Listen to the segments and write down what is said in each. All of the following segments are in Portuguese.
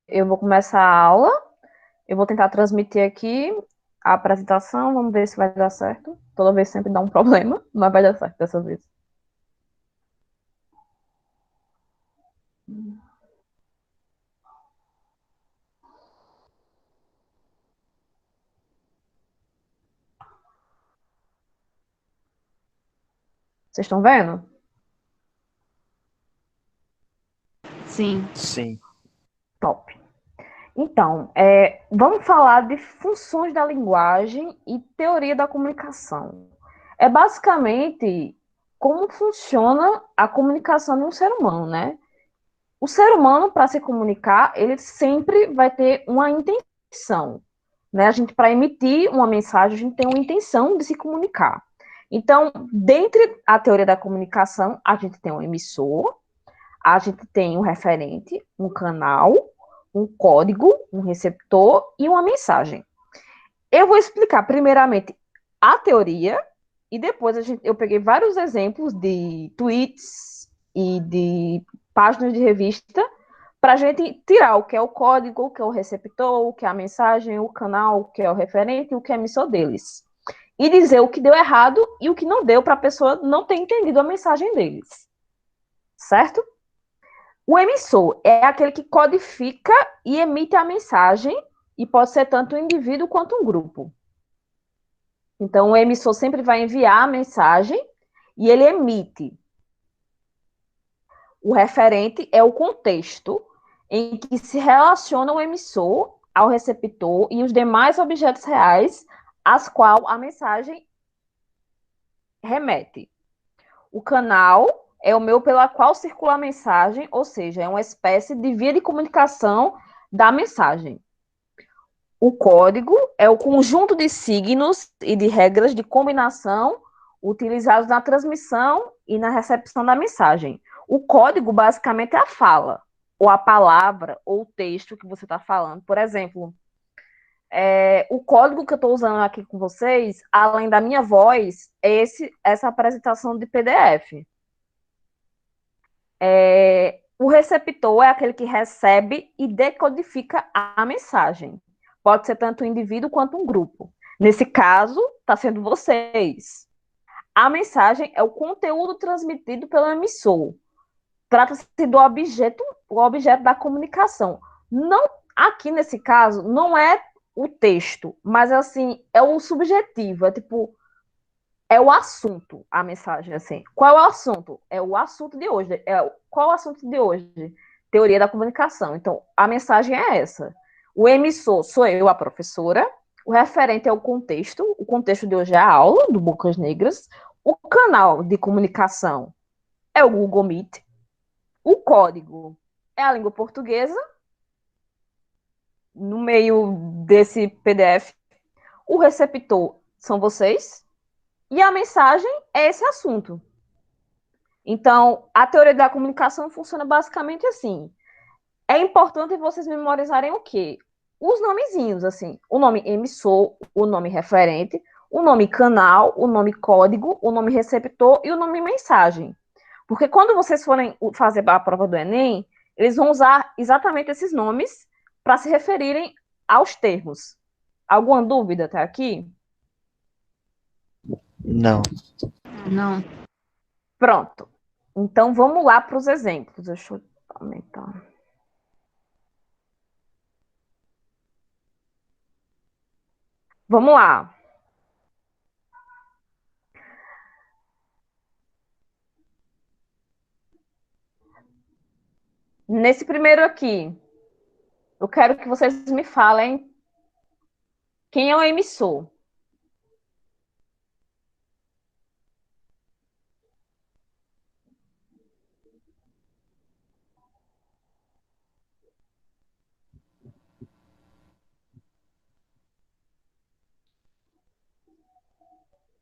eu vou começar a aula, eu vou tentar transmitir aqui a apresentação, vamos ver se vai dar certo. Toda vez sempre dá um problema, mas vai dar certo dessa vez. Vocês estão vendo? Sim. Sim. Top. Então, vamos falar de funções da linguagem e teoria da comunicação. É basicamente como funciona a comunicação de um ser humano, né? O ser humano, para se comunicar, ele sempre vai ter uma intenção, né? A gente, para emitir uma mensagem, a gente tem uma intenção de se comunicar. Então, dentre a teoria da comunicação, a gente tem um emissor, a gente tem um referente, um canal, um código, um receptor e uma mensagem. Eu vou explicar primeiramente a teoria e depois eu peguei vários exemplos de tweets e de páginas de revista para a gente tirar o que é o código, o que é o receptor, o que é a mensagem, o canal, o que é o referente e o que é a emissor deles. E dizer o que deu errado e o que não deu para a pessoa não ter entendido a mensagem deles. Certo? O emissor é aquele que codifica e emite a mensagem, e pode ser tanto um indivíduo quanto um grupo. Então, o emissor sempre vai enviar a mensagem e ele emite. O referente é o contexto em que se relaciona o emissor ao receptor e os demais objetos reais às quais a mensagem remete. O canal é o meio pela qual circula a mensagem, ou seja, é uma espécie de via de comunicação da mensagem. O código é o conjunto de signos e de regras de combinação utilizados na transmissão e na recepção da mensagem. O código basicamente é a fala, ou a palavra, ou o texto que você está falando. Por exemplo, o código que eu estou usando aqui com vocês, além da minha voz, é essa apresentação de PDF. O receptor é aquele que recebe e decodifica a mensagem. Pode ser tanto um indivíduo quanto um grupo. Nesse caso, está sendo vocês. A mensagem é o conteúdo transmitido pelo emissor. Trata-se do objeto, o objeto da comunicação. Não, aqui nesse caso, não é o texto, mas assim, é o subjetivo, é tipo, é o assunto, a mensagem, assim. Qual é o assunto? É o assunto de hoje. Qual é o assunto de hoje? Teoria da comunicação. Então, a mensagem é essa. O emissor sou eu, a professora. O referente é o contexto. O contexto de hoje é a aula do Bocas Negras. O canal de comunicação é o Google Meet. O código é a língua portuguesa. No meio desse PDF, o receptor são vocês. E a mensagem é esse assunto. Então, a teoria da comunicação funciona basicamente assim. É importante vocês memorizarem o quê? Os nomezinhos, assim. O nome emissor, o nome referente, o nome canal, o nome código, o nome receptor e o nome mensagem. Porque quando vocês forem fazer a prova do Enem, eles vão usar exatamente esses nomes para se referirem aos termos. Alguma dúvida até aqui? Não. Não. Pronto. Então vamos lá para os exemplos. Deixa eu aumentar. Vamos lá. Nesse primeiro aqui, eu quero que vocês me falem quem é o emissor.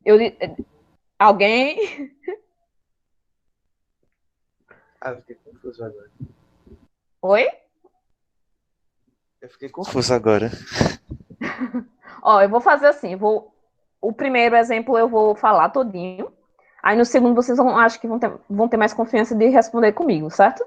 Eu, alguém? Ah, eu fiquei confuso agora. Oi? Eu fiquei confuso agora. Ó, eu vou fazer assim, o primeiro exemplo eu vou falar todinho. Aí no segundo vocês acho que vão ter mais confiança de responder comigo, certo?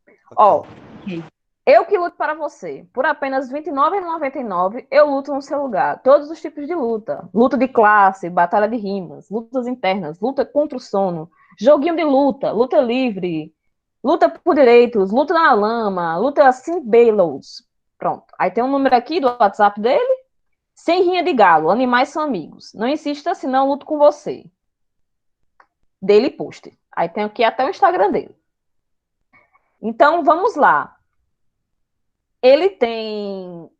Ok. Ó, Ok. Eu que luto para você. Por apenas R$ 29,99, eu luto no seu lugar. Todos os tipos de luta. Luta de classe, batalha de rimas, lutas internas, luta contra o sono, joguinho de luta, luta livre, luta por direitos, luta na lama, luta assim, bailouts. Pronto. Aí tem um número aqui do WhatsApp dele. Sem rinha de galo, animais são amigos. Não insista, senão eu luto com você. Daily post. Aí tem aqui até o Instagram dele. Então, vamos lá. Ele tem...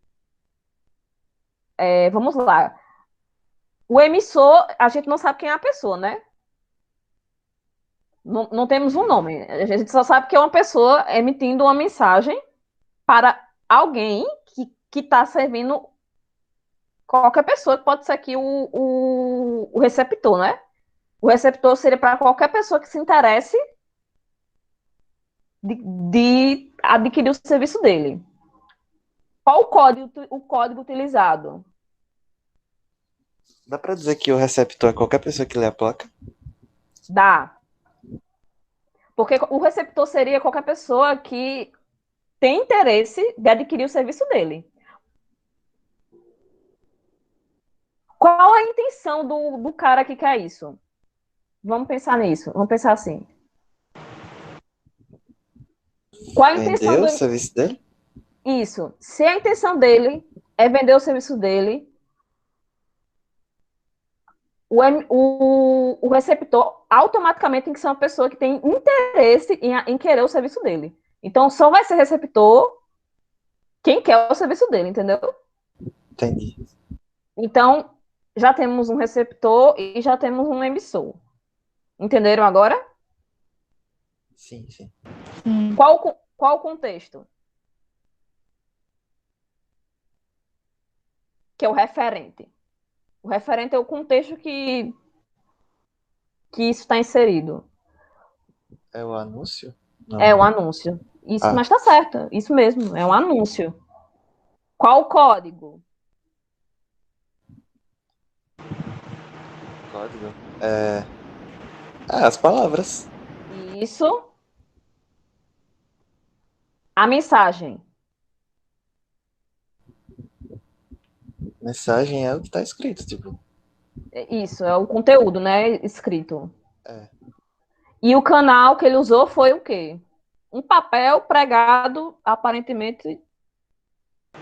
vamos lá. O emissor, a gente não sabe quem é a pessoa, né? Não, não temos um nome. A gente só sabe que é uma pessoa emitindo uma mensagem para alguém que está servindo qualquer pessoa, que pode ser aqui o receptor, né? O receptor seria para qualquer pessoa que se interesse de adquirir o serviço dele. Qual o código utilizado? Dá pra dizer que o receptor é qualquer pessoa que lê a placa? Dá. Porque o receptor seria qualquer pessoa que tem interesse de adquirir o serviço dele. Qual a intenção do cara que quer isso? Vamos pensar nisso. Vamos pensar assim. Qual a intenção Vendeu o do... serviço dele? Isso. Se a intenção dele é vender o serviço dele, o receptor automaticamente tem que ser uma pessoa que tem interesse em querer o serviço dele. Então, só vai ser receptor quem quer o serviço dele, entendeu? Entendi. Então, já temos um receptor e já temos um emissor. Entenderam agora? Sim, sim. Sim. Qual o contexto? Que é o referente. O referente é o contexto que isso está inserido. É o anúncio? É Não. um anúncio. Isso, Ah, mas está certo. Isso mesmo, é um anúncio. Qual o código? código. As palavras. Isso. A mensagem. Mensagem é o que tá escrito, tipo. Isso, é o conteúdo, né? Escrito. É. E o canal que ele usou foi o quê? Um papel pregado, aparentemente,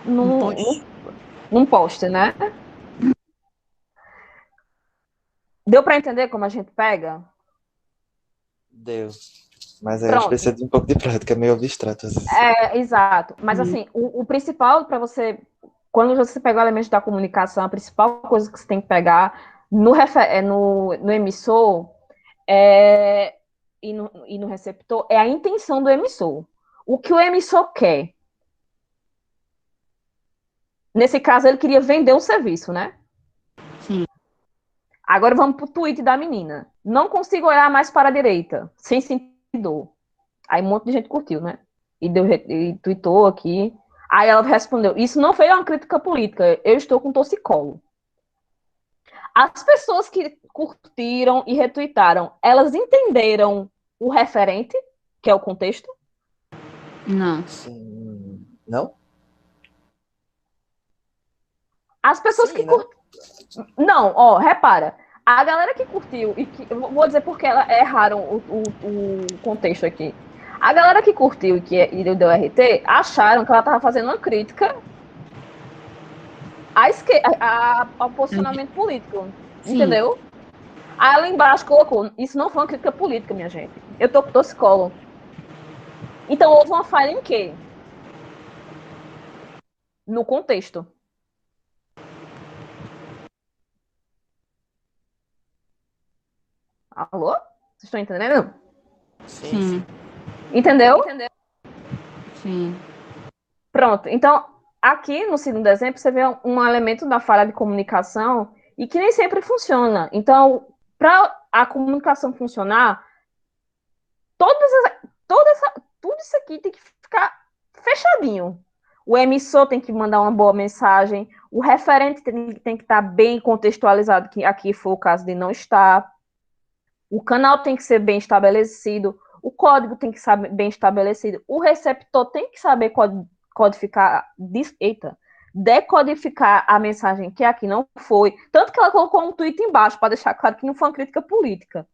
Um num, post. num, num poste, né? Deu para entender como a gente pega? Deu. Mas aí a gente Pronto. precisa de um pouco de prática, é meio abstrato às vezes. Exato. Mas Sim. assim, o principal para você, quando você pegar o elemento da comunicação, a principal coisa que você tem que pegar no emissor e no receptor é a intenção do emissor. O que o emissor quer. Nesse caso, ele queria vender um serviço, né? Sim. Agora vamos pro tweet da menina. Não consigo olhar mais para a direita, sem sentido. Aí um monte de gente curtiu, né? E tweetou aqui. Aí ela respondeu: Isso não foi uma crítica política, eu estou com torcicolo. As pessoas que curtiram e retweetaram, elas entenderam o referente, que é o contexto? Não. Sim. Não? As pessoas que Sim, né? curtiram. Não, ó, repara. A galera que curtiu, e que. Eu vou dizer porque erraram o contexto aqui. A galera que curtiu e deu RT acharam que ela estava fazendo uma crítica ao posicionamento político. Sim. Entendeu? Aí ela embaixo colocou: Isso não foi uma crítica política, minha gente. Eu tô com torcicolo. Então houve uma falha em quê? No contexto. Alô? Vocês estão entendendo? Sim, sim. Sim. Entendeu? Sim. Pronto. Então, aqui no segundo exemplo, você vê um elemento da falha de comunicação e que nem sempre funciona. Então, para a comunicação funcionar, todas, tudo isso aqui tem que ficar fechadinho. O emissor tem que mandar uma boa mensagem, o referente tem que estar bem contextualizado, que aqui foi o caso de não estar. O canal tem que ser bem estabelecido. o código tem que ser bem estabelecido, o receptor tem que saber codificar, decodificar a mensagem que aqui não foi. Tanto que ela colocou um tweet embaixo para deixar claro que não foi uma crítica política.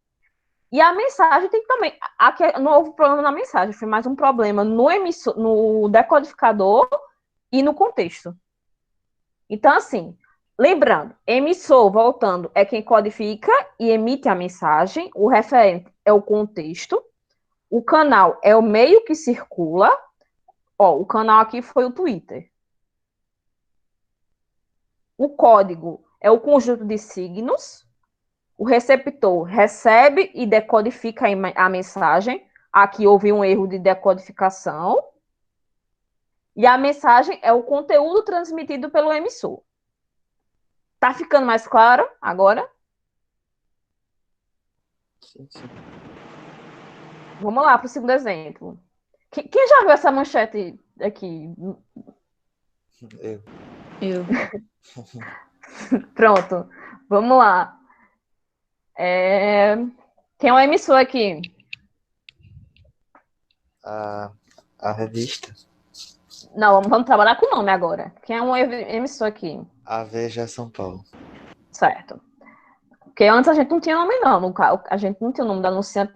E a mensagem tem que também. Aqui não houve problema na mensagem, foi mais um problema no decodificador e no contexto. Então, assim, lembrando, emissor, voltando, é quem codifica e emite a mensagem, o referente é o contexto, o canal é o meio que circula. Ó, o canal aqui foi o Twitter. O código é o conjunto de signos. O receptor recebe e decodifica a mensagem. Aqui houve um erro de decodificação. E a mensagem é o conteúdo transmitido pelo emissor. Tá ficando mais claro agora? Sim, sim. Vamos lá para o segundo exemplo. Quem já viu essa manchete aqui? Eu. Pronto. Vamos lá. Quem é o emissor aqui? A revista, Não, vamos trabalhar com o nome agora. Quem é um emissor aqui? a Veja São Paulo. Certo. Porque antes a gente não tinha nome, não. A gente não tinha o nome do anunciante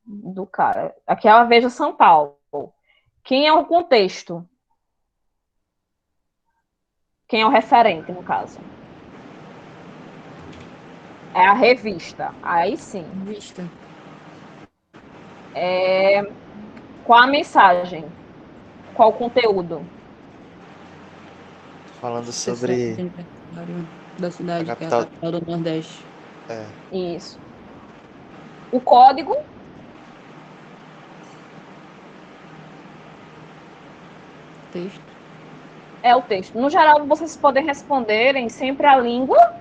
do cara. Aqui é a Veja São Paulo. Quem é o contexto? Quem é o referente, no caso? É a revista. Aí sim. Vista. Qual a mensagem? Qual o conteúdo? Falando Pessoal sobre universitário da cidade, a que é a capital. capital do Nordeste. Isso. O código Texto. é o texto. No geral, vocês podem responderem sempre a língua,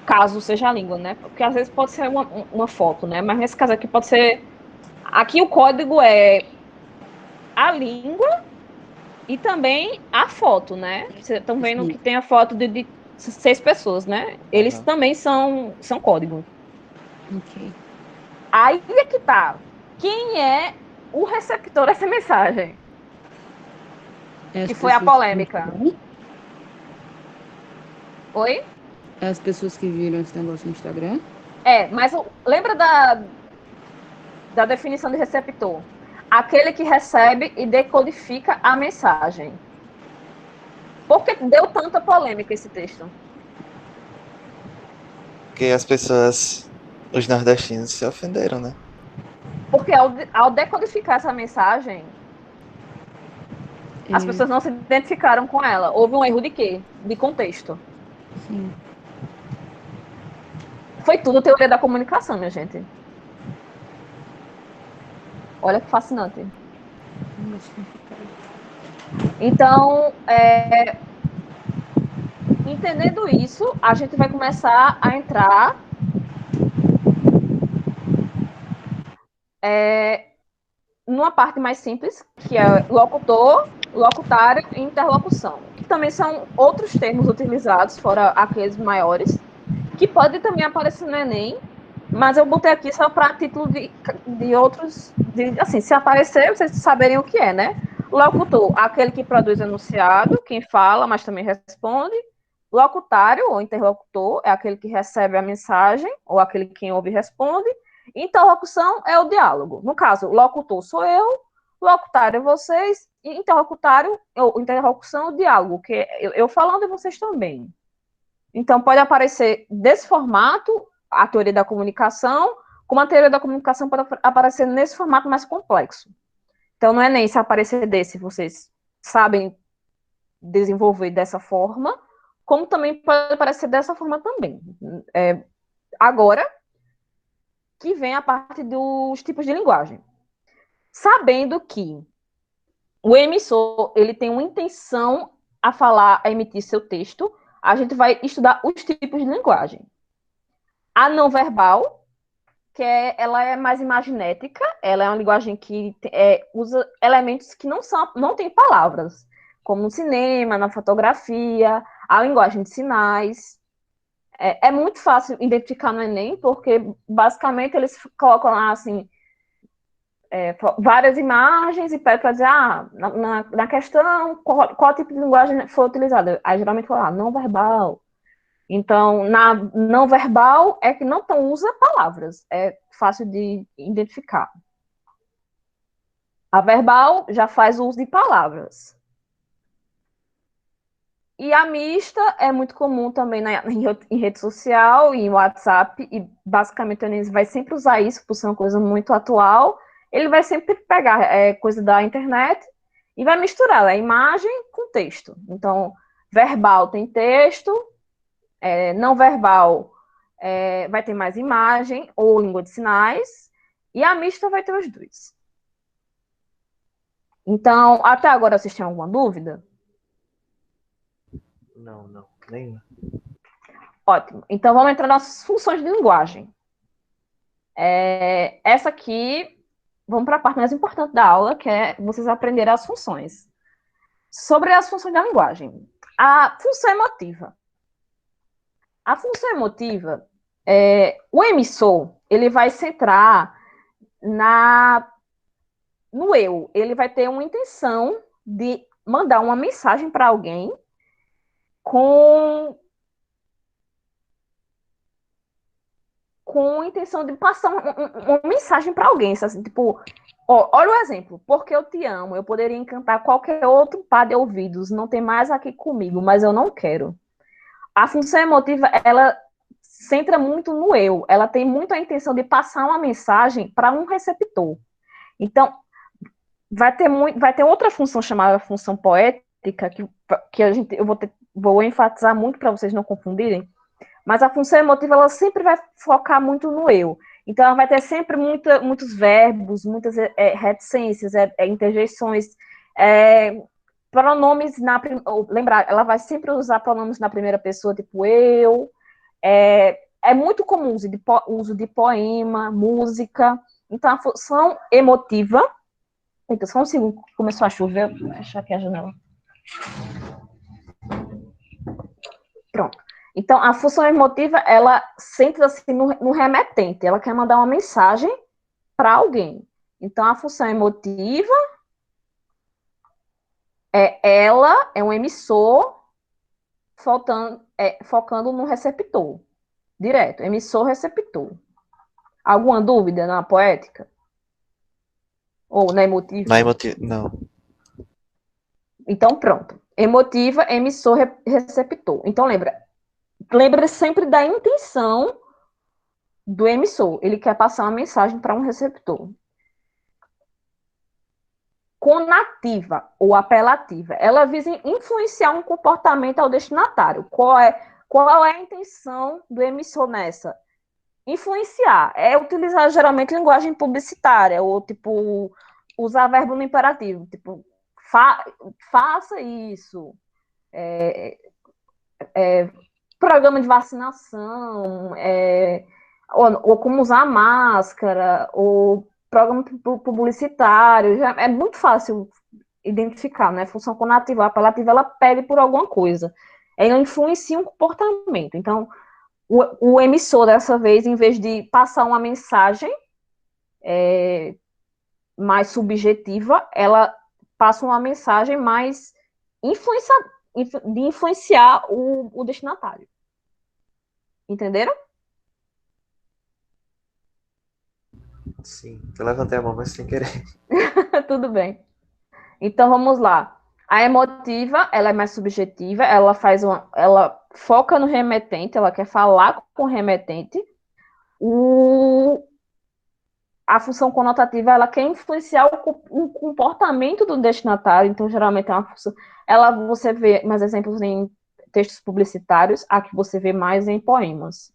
caso seja a língua, né? Porque às vezes pode ser uma foto, né? Mas nesse caso aqui pode ser. Aqui o código é a língua e também a foto, né? Vocês estão vendo Sim. que tem a foto de 6 pessoas, né? Eles Aham. também são código. Ok. Aí é que tá. Quem é o receptor dessa mensagem? É as Que foi a pessoas que viram polêmica. Instagram? Oi? É as pessoas que viram esse negócio no Instagram? Mas lembra da definição de receptor? Aquele que recebe e decodifica a mensagem. Por que deu tanta polêmica esse texto? Porque as pessoas, os nordestinos, se ofenderam, né? Porque ao decodificar essa mensagem, as pessoas não se identificaram com ela. Houve um erro de quê? De contexto. Sim. Foi tudo teoria da comunicação, minha gente. Olha que fascinante. Então, entendendo isso, a gente vai começar a entrar numa parte mais simples, que é locutor, locutário e interlocução, que também são outros termos utilizados, fora aqueles maiores, que podem também aparecer no Enem, mas eu botei aqui só para título de outros, assim, se aparecer, vocês saberem o que é, né? Locutor, aquele que produz enunciado, quem fala, mas também responde. Locutário, ou interlocutor, é aquele que recebe a mensagem, ou aquele que ouve e responde. Interlocução é o diálogo. No caso, locutor sou eu, locutário é vocês, e interlocução é o diálogo, que é eu falando e vocês também. Então, pode aparecer desse formato a teoria da comunicação, como a teoria da comunicação pode aparecer nesse formato mais complexo. Então, não é nem se aparecer desse, vocês sabem desenvolver dessa forma, como também pode aparecer dessa forma também. Agora, que vem a parte dos tipos de linguagem. Sabendo que o emissor ele tem uma intenção a falar, a emitir seu texto, a gente vai estudar os tipos de linguagem. A não verbal, ela é mais imaginética, ela é uma linguagem que usa elementos que não têm palavras, como no cinema, na fotografia, a linguagem de sinais. É muito fácil identificar no Enem, porque basicamente eles colocam lá assim, várias imagens e pede para dizer, na questão, qual tipo de linguagem foi utilizada. Aí geralmente fala, não verbal. Então, na não verbal é que não usa palavras, é fácil de identificar. A verbal já faz uso de palavras. E a mista é muito comum também em rede social, em WhatsApp, e basicamente o Enem vai sempre usar isso, por ser uma coisa muito atual. Ele vai sempre pegar coisa da internet e vai misturar a imagem com texto. Então, verbal tem texto, não verbal vai ter mais imagem ou língua de sinais, e a mista vai ter os dois. Então, até agora vocês têm alguma dúvida? Não, nenhuma. Ótimo. Então, vamos entrar nas funções de linguagem. Essa aqui, vamos para a parte mais importante da aula, que é vocês aprenderem as funções. Sobre as funções da linguagem. A função emotiva. A função emotiva, o emissor, ele vai centrar no eu. Ele vai ter uma intenção de mandar uma mensagem para alguém com a intenção de passar uma mensagem para alguém, assim, tipo, olha o exemplo, porque eu te amo, eu poderia encantar qualquer outro par de ouvidos, não tem mais aqui comigo, mas eu não quero. A função emotiva, ela centra muito no eu, ela tem muito a intenção de passar uma mensagem para um receptor. Então, vai ter outra função chamada função poética, que vou enfatizar muito para vocês não confundirem, mas a função emotiva, ela sempre vai focar muito no eu. Então, ela vai ter sempre muitos verbos, muitas reticências, interjeições, pronomes lembrar, ela vai sempre usar pronomes na primeira pessoa, tipo eu. É muito comum o uso de poema, música. Então, a função emotiva... Então, só um segundo, começou a chover, vou fechar aqui a janela. Pronto. Então, a função emotiva, ela centra assim no remetente, ela quer mandar uma mensagem para alguém. Então, a função emotiva ela é um emissor focando no receptor, direto, emissor-receptor. Alguma dúvida na poética? Ou na emotiva? Na emotiva, não. Então, pronto. Emotiva, emissor-receptor. Então, lembra sempre da intenção do emissor. Ele quer passar uma mensagem para um receptor. Conativa ou apelativa. Ela visa influenciar um comportamento ao destinatário. Qual é a intenção do emissor nessa? Influenciar. É utilizar geralmente linguagem publicitária, ou tipo, usar verbo no imperativo. Tipo, faça isso. Programa de vacinação, ou como usar máscara, ou programa publicitário, já é muito fácil identificar, né? Função conativa, a apelativa, ela pede por alguma coisa. Ela influencia um comportamento. Então, o emissor, dessa vez, em vez de passar uma mensagem mais subjetiva, ela passa uma mensagem mais de influenciar o destinatário. Entenderam? Sim, eu levantei a mão, mas sem querer. Tudo bem. Então, vamos lá. A emotiva, ela é mais subjetiva, ela foca no remetente, ela quer falar com o remetente. A função conotativa, ela quer influenciar o comportamento do destinatário, então, geralmente, é uma função... você vê mais exemplos em textos publicitários, aqui você vê mais em poemas.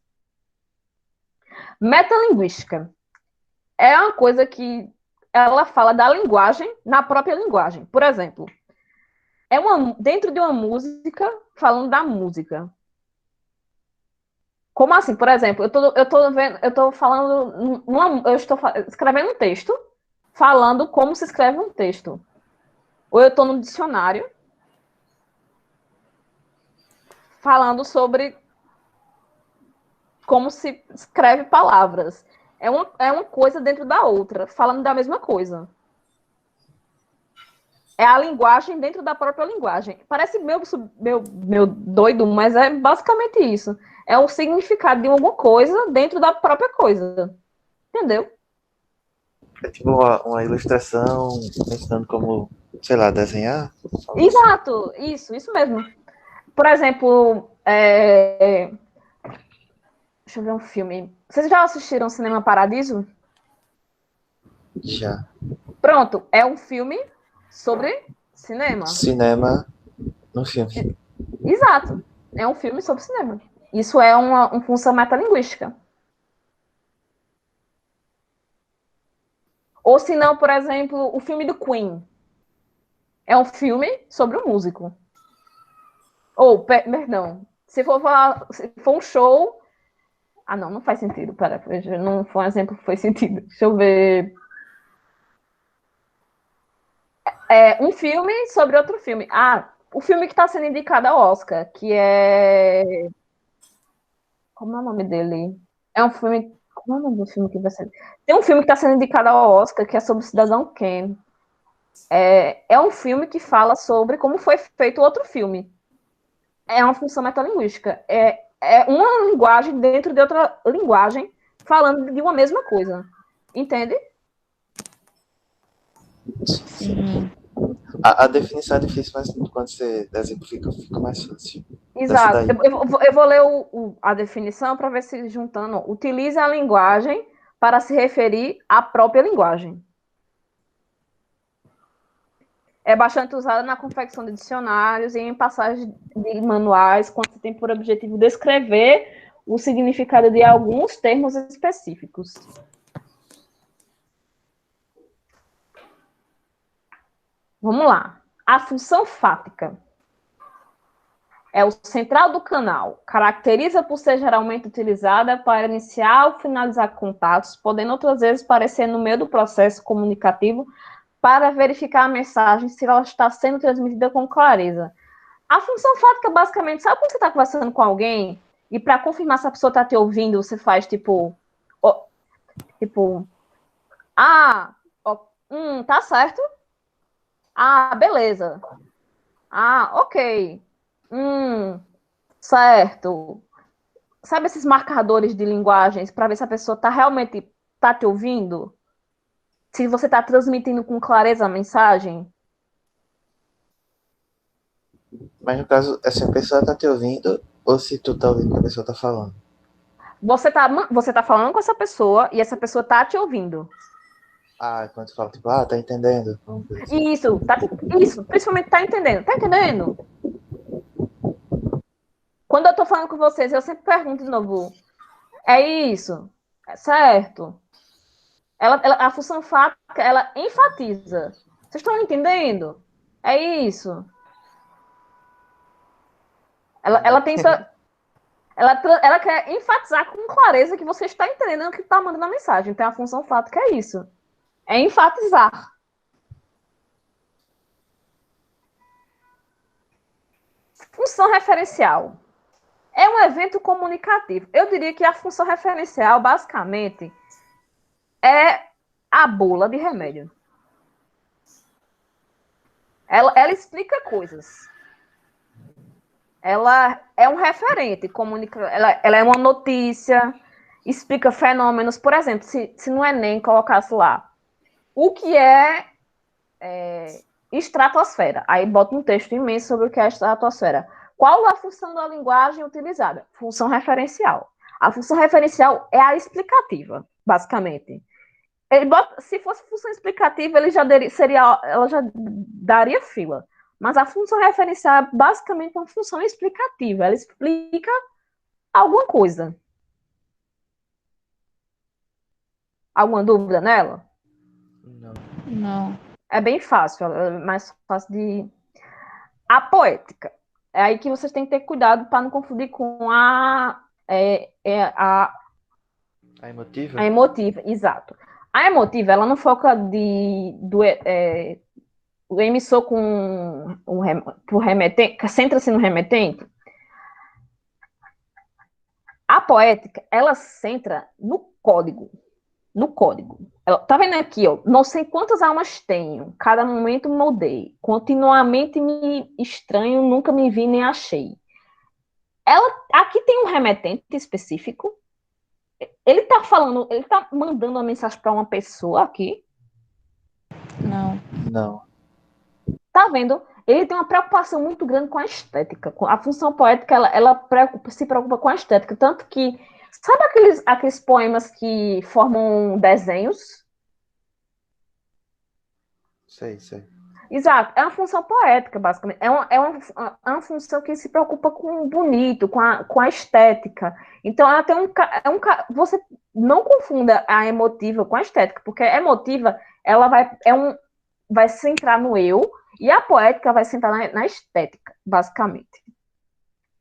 Metalinguística. É uma coisa que ela fala da linguagem na própria linguagem. Por exemplo, dentro de uma música, falando da música. Como assim? Por exemplo, eu estou escrevendo um texto, falando como se escreve um texto. Ou eu estou no dicionário, falando sobre como se escreve palavras. É uma coisa dentro da outra, falando da mesma coisa. É a linguagem dentro da própria linguagem. Parece meu doido, mas é basicamente isso. É o significado de alguma coisa dentro da própria coisa. Entendeu? É tipo uma ilustração ensinando como, sei lá, desenhar. Algo assim. Exato, isso mesmo. Por exemplo, deixa eu ver um filme. Vocês já assistiram Cinema Paradiso? Já. Pronto, é um filme sobre cinema. Cinema no filme. Exato, é um filme sobre cinema. Isso é uma função metalinguística. Ou se não, por exemplo, o filme do Queen. É um filme sobre um músico. Ou, perdão, se for um show. Ah, não faz sentido. Pera, não foi um exemplo que foi sentido. Deixa eu ver. Um filme sobre outro filme. Ah, o filme que está sendo indicado ao Oscar, que é. Como é o nome dele? É um filme. Como é o nome do filme que vai ser? Tem um filme que está sendo indicado ao Oscar, que é sobre o Cidadão Kane. É um filme que fala sobre como foi feito outro filme. É uma função metalinguística. É uma linguagem dentro de outra linguagem, falando de uma mesma coisa. Entende? Sim. A definição é difícil, mas quando você exemplifica, fica mais fácil. Dessa Exato. daí. Eu vou ler a definição para ver se juntando. Utiliza a linguagem para se referir à própria linguagem. É bastante usada na confecção de dicionários e em passagens de manuais, quando se tem por objetivo descrever o significado de alguns termos específicos. Vamos lá. A função fática é o central do canal. Caracteriza por ser geralmente utilizada para iniciar ou finalizar contatos, podendo outras vezes aparecer no meio do processo comunicativo para verificar a mensagem se ela está sendo transmitida com clareza. A função fática, basicamente, sabe quando você está conversando com alguém e para confirmar se a pessoa está te ouvindo, você faz tipo, ah, tá certo? Ah, beleza. Ah, ok. Certo. Sabe esses marcadores de linguagens para ver se a pessoa está realmente tá te ouvindo? Se você está transmitindo com clareza a mensagem? Mas no caso, é se a pessoa tá te ouvindo ou se tu tá ouvindo o que a pessoa tá falando. Você tá falando com essa pessoa e essa pessoa tá te ouvindo. Ah, quando tu fala, tipo, tá entendendo? Vamos ver assim. Isso, principalmente tá entendendo. Tá entendendo? Quando eu tô falando com vocês, eu sempre pergunto de novo. É isso? É certo? A função fática, ela enfatiza. Vocês estão entendendo? É isso. Ela tem essa. Ela quer enfatizar com clareza que você está entendendo o que está mandando a mensagem. Então, a função fática é isso. É enfatizar. Função referencial. É um evento comunicativo. Eu diria que a função referencial, basicamente, é a bula de remédio. Ela explica coisas. Ela é um referente, ela é uma notícia, explica fenômenos. Por exemplo, se no Enem colocasse lá o que é estratosfera, aí bota um texto imenso sobre o que é a estratosfera. Qual a função da linguagem utilizada? Função referencial. A função referencial é a explicativa, basicamente. Se fosse função explicativa, ela já daria fila. Mas a função referencial é basicamente uma função explicativa. Ela explica alguma coisa. Alguma dúvida nela? Não. Não. É bem fácil, é mais fácil de. A poética. É aí que vocês têm que ter cuidado para não confundir com A emotiva? a emotiva. Exato. A emotiva, ela não foca o emissor com o remetente, centra-se no remetente. A poética, ela centra no código. no código. Tá vendo aqui, ó? Não sei quantas almas tenho. Cada momento moldei. Continuamente me estranho, nunca me vi nem achei. Aqui tem um remetente específico. Ele tá falando, ele tá mandando uma mensagem para uma pessoa aqui. Não. Não. Tá vendo? Ele tem uma preocupação muito grande com a estética. A função poética, ela se preocupa com a estética. Tanto que, sabe aqueles poemas que formam desenhos? Sei. Exato. É uma função poética, basicamente. É uma função que se preocupa com o bonito, com a estética. Então, ela tem você não confunda a emotiva com a estética, porque a emotiva, ela vai centrar no eu, e a poética vai centrar na estética, basicamente.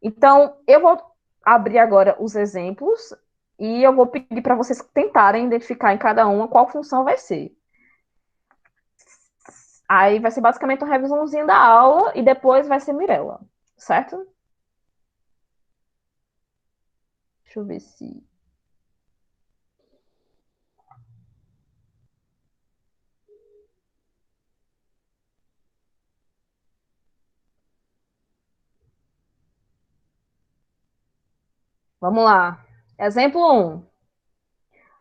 Então, eu vou abrir agora os exemplos e eu vou pedir para vocês tentarem identificar em cada uma qual função vai ser. Aí vai ser basicamente uma revisãozinha da aula e depois vai ser Mirella, certo? Deixa eu ver se... Vamos lá. Exemplo 1.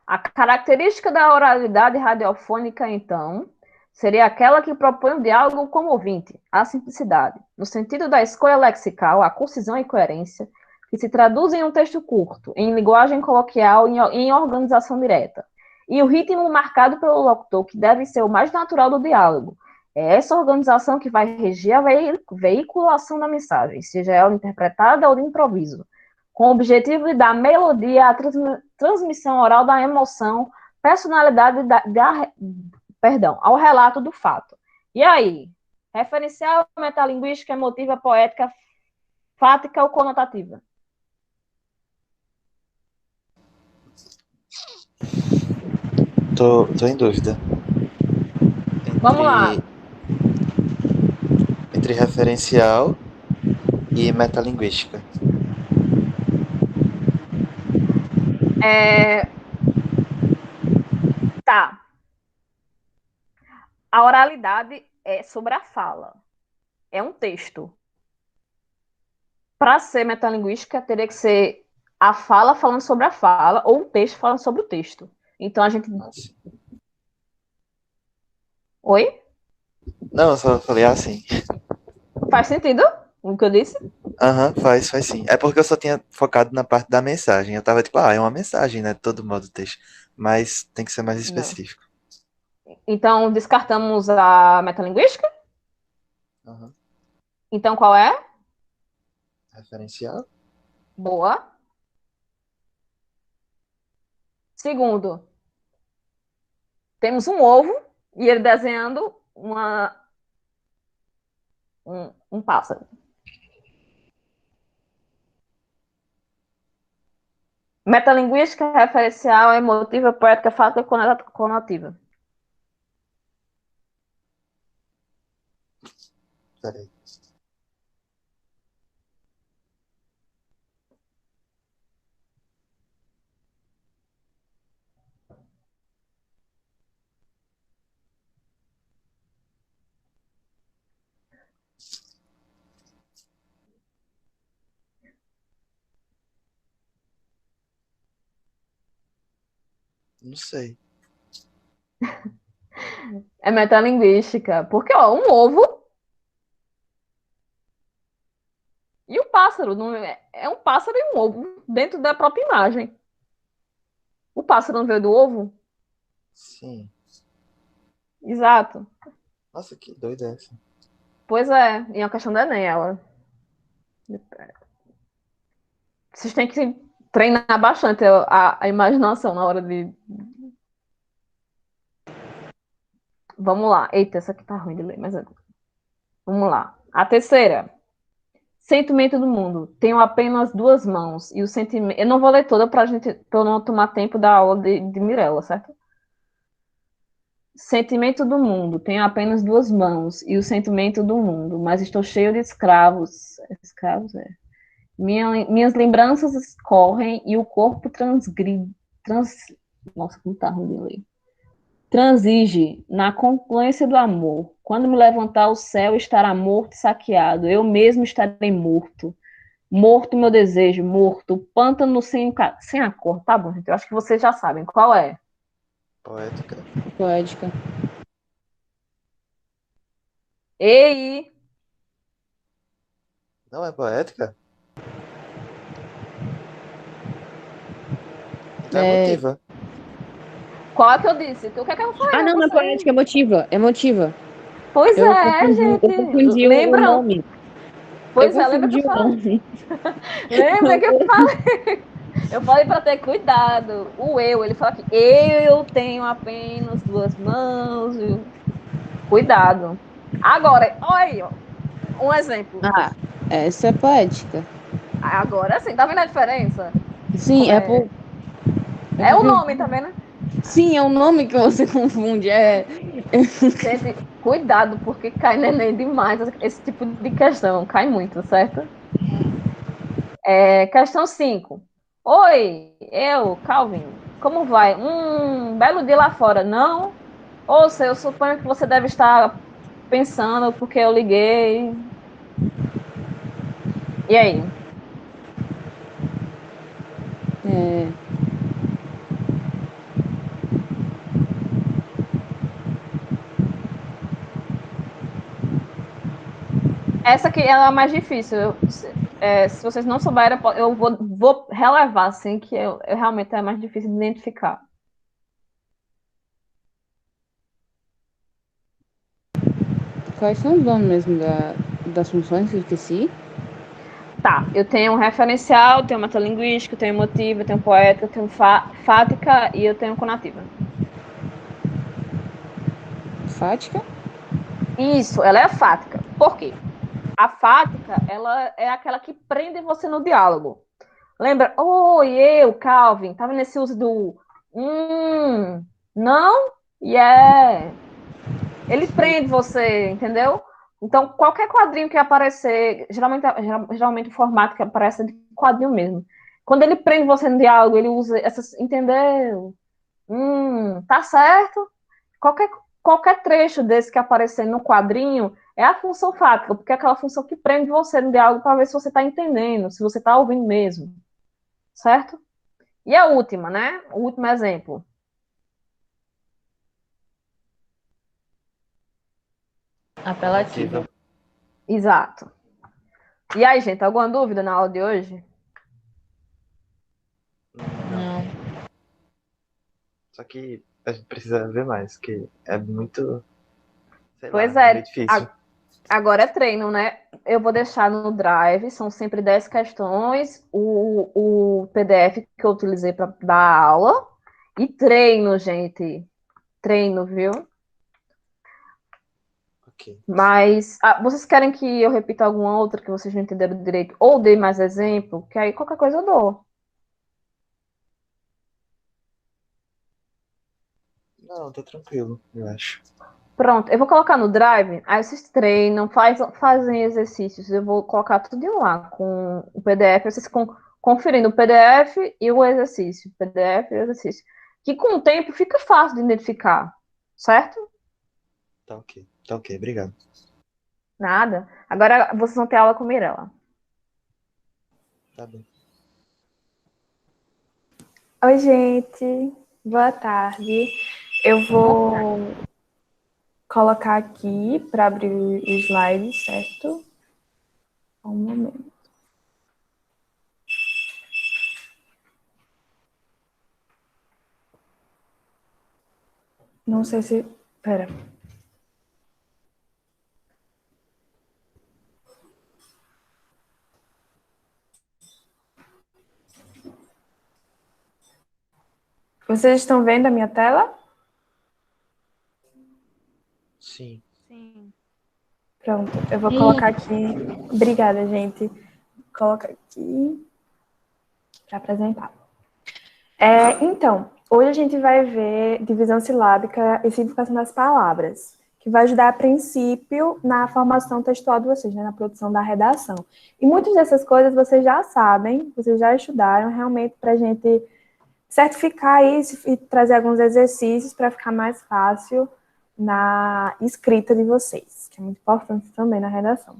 A característica da oralidade radiofônica, então, seria aquela que propõe o diálogo como ouvinte, a simplicidade, no sentido da escolha lexical, a concisão e coerência, que se traduzem em um texto curto, em linguagem coloquial e em organização direta, e o ritmo marcado pelo locutor, que deve ser o mais natural do diálogo. É essa organização que vai reger a veiculação da mensagem, seja ela interpretada ou de improviso, com o objetivo de dar melodia à transmissão oral da emoção, personalidade ao relato do fato. E aí? Referencial, metalinguística, emotiva, poética, fática ou conotativa? Tô em dúvida. Vamos lá. Entre referencial e metalinguística. Tá. A oralidade é sobre a fala. É um texto. Para ser metalinguística, teria que ser a fala falando sobre a fala ou um texto falando sobre o texto. Então a gente... Nossa. Oi? Não, eu só falei assim. Faz sentido o que eu disse? Aham, faz sim. É porque eu só tinha focado na parte da mensagem. Eu tava tipo, é uma mensagem, né? De todo modo, o texto. Mas tem que ser mais Não. específico. Então, descartamos a metalinguística? Aham. Então, qual é? Referencial? Boa. Segundo, temos um ovo e ele desenhando um pássaro. Metalinguística, referencial, emotiva, poética, fática, conotativa. Peraí. Não sei. É metalinguística. Porque, ó, um ovo e um pássaro. Não é um pássaro e um ovo dentro da própria imagem. O pássaro não veio do ovo? Sim. Exato. Nossa, que doida é essa? Pois é, e é uma questão do Enem, ela. Vocês têm que treinar bastante a imaginação na hora de... Vamos lá. Eita, essa aqui tá ruim de ler, mas... Vamos lá. A terceira. Sentimento do mundo. Tenho apenas duas mãos. E o sentimento... Eu não vou ler toda pra eu não tomar tempo da aula de Mirella, certo? Sentimento do mundo. Tenho apenas duas mãos. E o sentimento do mundo. Mas estou cheio de escravos. Escravos, é. Minhas lembranças escorrem e o corpo Nossa, como tá ruim de ler. Transige na confluência do amor. Quando me levantar, o céu estará morto e saqueado. Eu mesmo estarei morto. Morto meu desejo, morto. Pântano sem a cor. Tá bom, gente. Eu acho que vocês já sabem qual é. Poética. Poética. Ei! Não é poética? Então é É... emotiva. Qual é que eu disse? O que é que eu falei Ah, pra não, não é vocês? poética, é emotiva. É emotiva. Pois é, Eu gente. confundi o Lembram? nome. Eu Pois é, lembra que eu confundi o falei? nome. Lembra que eu falei? Eu falei para ter cuidado. O eu, ele fala que eu tenho apenas duas mãos. Viu? Cuidado. Agora, olha aí, ó, um exemplo. Ah, essa é poética. Agora sim, tá vendo a diferença? Sim, Como é? é É o porque nome, tá vendo? sim, é o nome que você confunde. Gente, cuidado, porque cai neném demais esse tipo de questão. Cai muito, certo? Questão 5. Oi, eu, Calvin, como vai? Belo dia lá fora, não? Ouça, eu suponho que você deve estar pensando porque eu liguei. E aí? É, Essa aqui ela é a mais difícil. Se vocês não souberem, eu vou relevar, assim, que eu realmente é mais difícil de identificar. quais são os nomes mesmo das funções que eu esqueci? Tá, eu tenho um referencial, tenho metalinguística, tenho emotiva, tenho poética, tenho fática e eu tenho conativa. Fática? Isso, ela é fática. Por quê? A fática, ela é aquela que prende você no diálogo. Lembra? Oi, eu, Calvin. Tava nesse uso do não, yeah. Ele Sim. prende você, entendeu? Então, qualquer quadrinho que aparecer, geralmente o formato que aparece é de quadrinho mesmo. Quando ele prende você no diálogo, ele usa essas, entendeu? Tá certo? Qualquer, qualquer trecho desse que aparecer no quadrinho é a função fática, porque é aquela função que prende você no diálogo para ver se você está entendendo, se você está ouvindo mesmo, certo? E a última, né? O último exemplo. Apelativa. Emotiva. Exato. E aí, gente, alguma dúvida na aula de hoje? Não. Não. Só que a gente precisa ver mais, que é muito, sei Pois lá, é meio é, difícil. agora é treino, né? Eu vou deixar no Drive, são sempre 10 questões, o PDF que eu utilizei para dar aula. E treino, gente. Treino, viu? Ok. Mas vocês querem que eu repita alguma outra que vocês não entenderam direito? Ou dê mais exemplo? Que aí qualquer coisa eu dou. Não, tá tranquilo, eu acho. Pronto, eu vou colocar no Drive, aí vocês treinam, fazem exercícios. Eu vou colocar tudo lá com o PDF, vocês conferindo o PDF e o exercício. PDF e o exercício. Que com o tempo fica fácil de identificar, certo? Tá ok, obrigado. Nada. Agora vocês vão ter aula com Mirella. Tá bem. Oi, gente. Boa tarde. Eu vou colocar aqui para abrir o slide, certo? Um momento. Não sei se. Pera. Vocês estão vendo a minha tela? Sim. Sim. Pronto. Eu vou Sim. colocar aqui. Obrigada, gente. Coloca aqui para apresentar. Então, hoje a gente vai ver divisão silábica e simplificação das palavras, que vai ajudar a princípio na formação textual de vocês, né, na produção da redação. E muitas dessas coisas vocês já sabem, vocês já estudaram, realmente para a gente certificar isso e trazer alguns exercícios para ficar mais fácil na escrita de vocês, que é muito importante também na redação.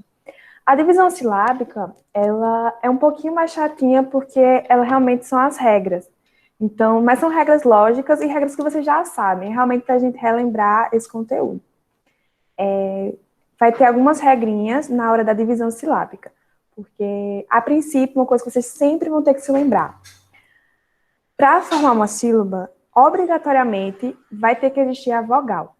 A divisão silábica, ela é um pouquinho mais chatinha porque ela realmente são as regras. Então, mas são regras lógicas e regras que vocês já sabem, realmente para a gente relembrar esse conteúdo. Vai ter algumas regrinhas na hora da divisão silábica, porque, a princípio, uma coisa que vocês sempre vão ter que se lembrar. Para formar uma sílaba, obrigatoriamente vai ter que existir a vogal.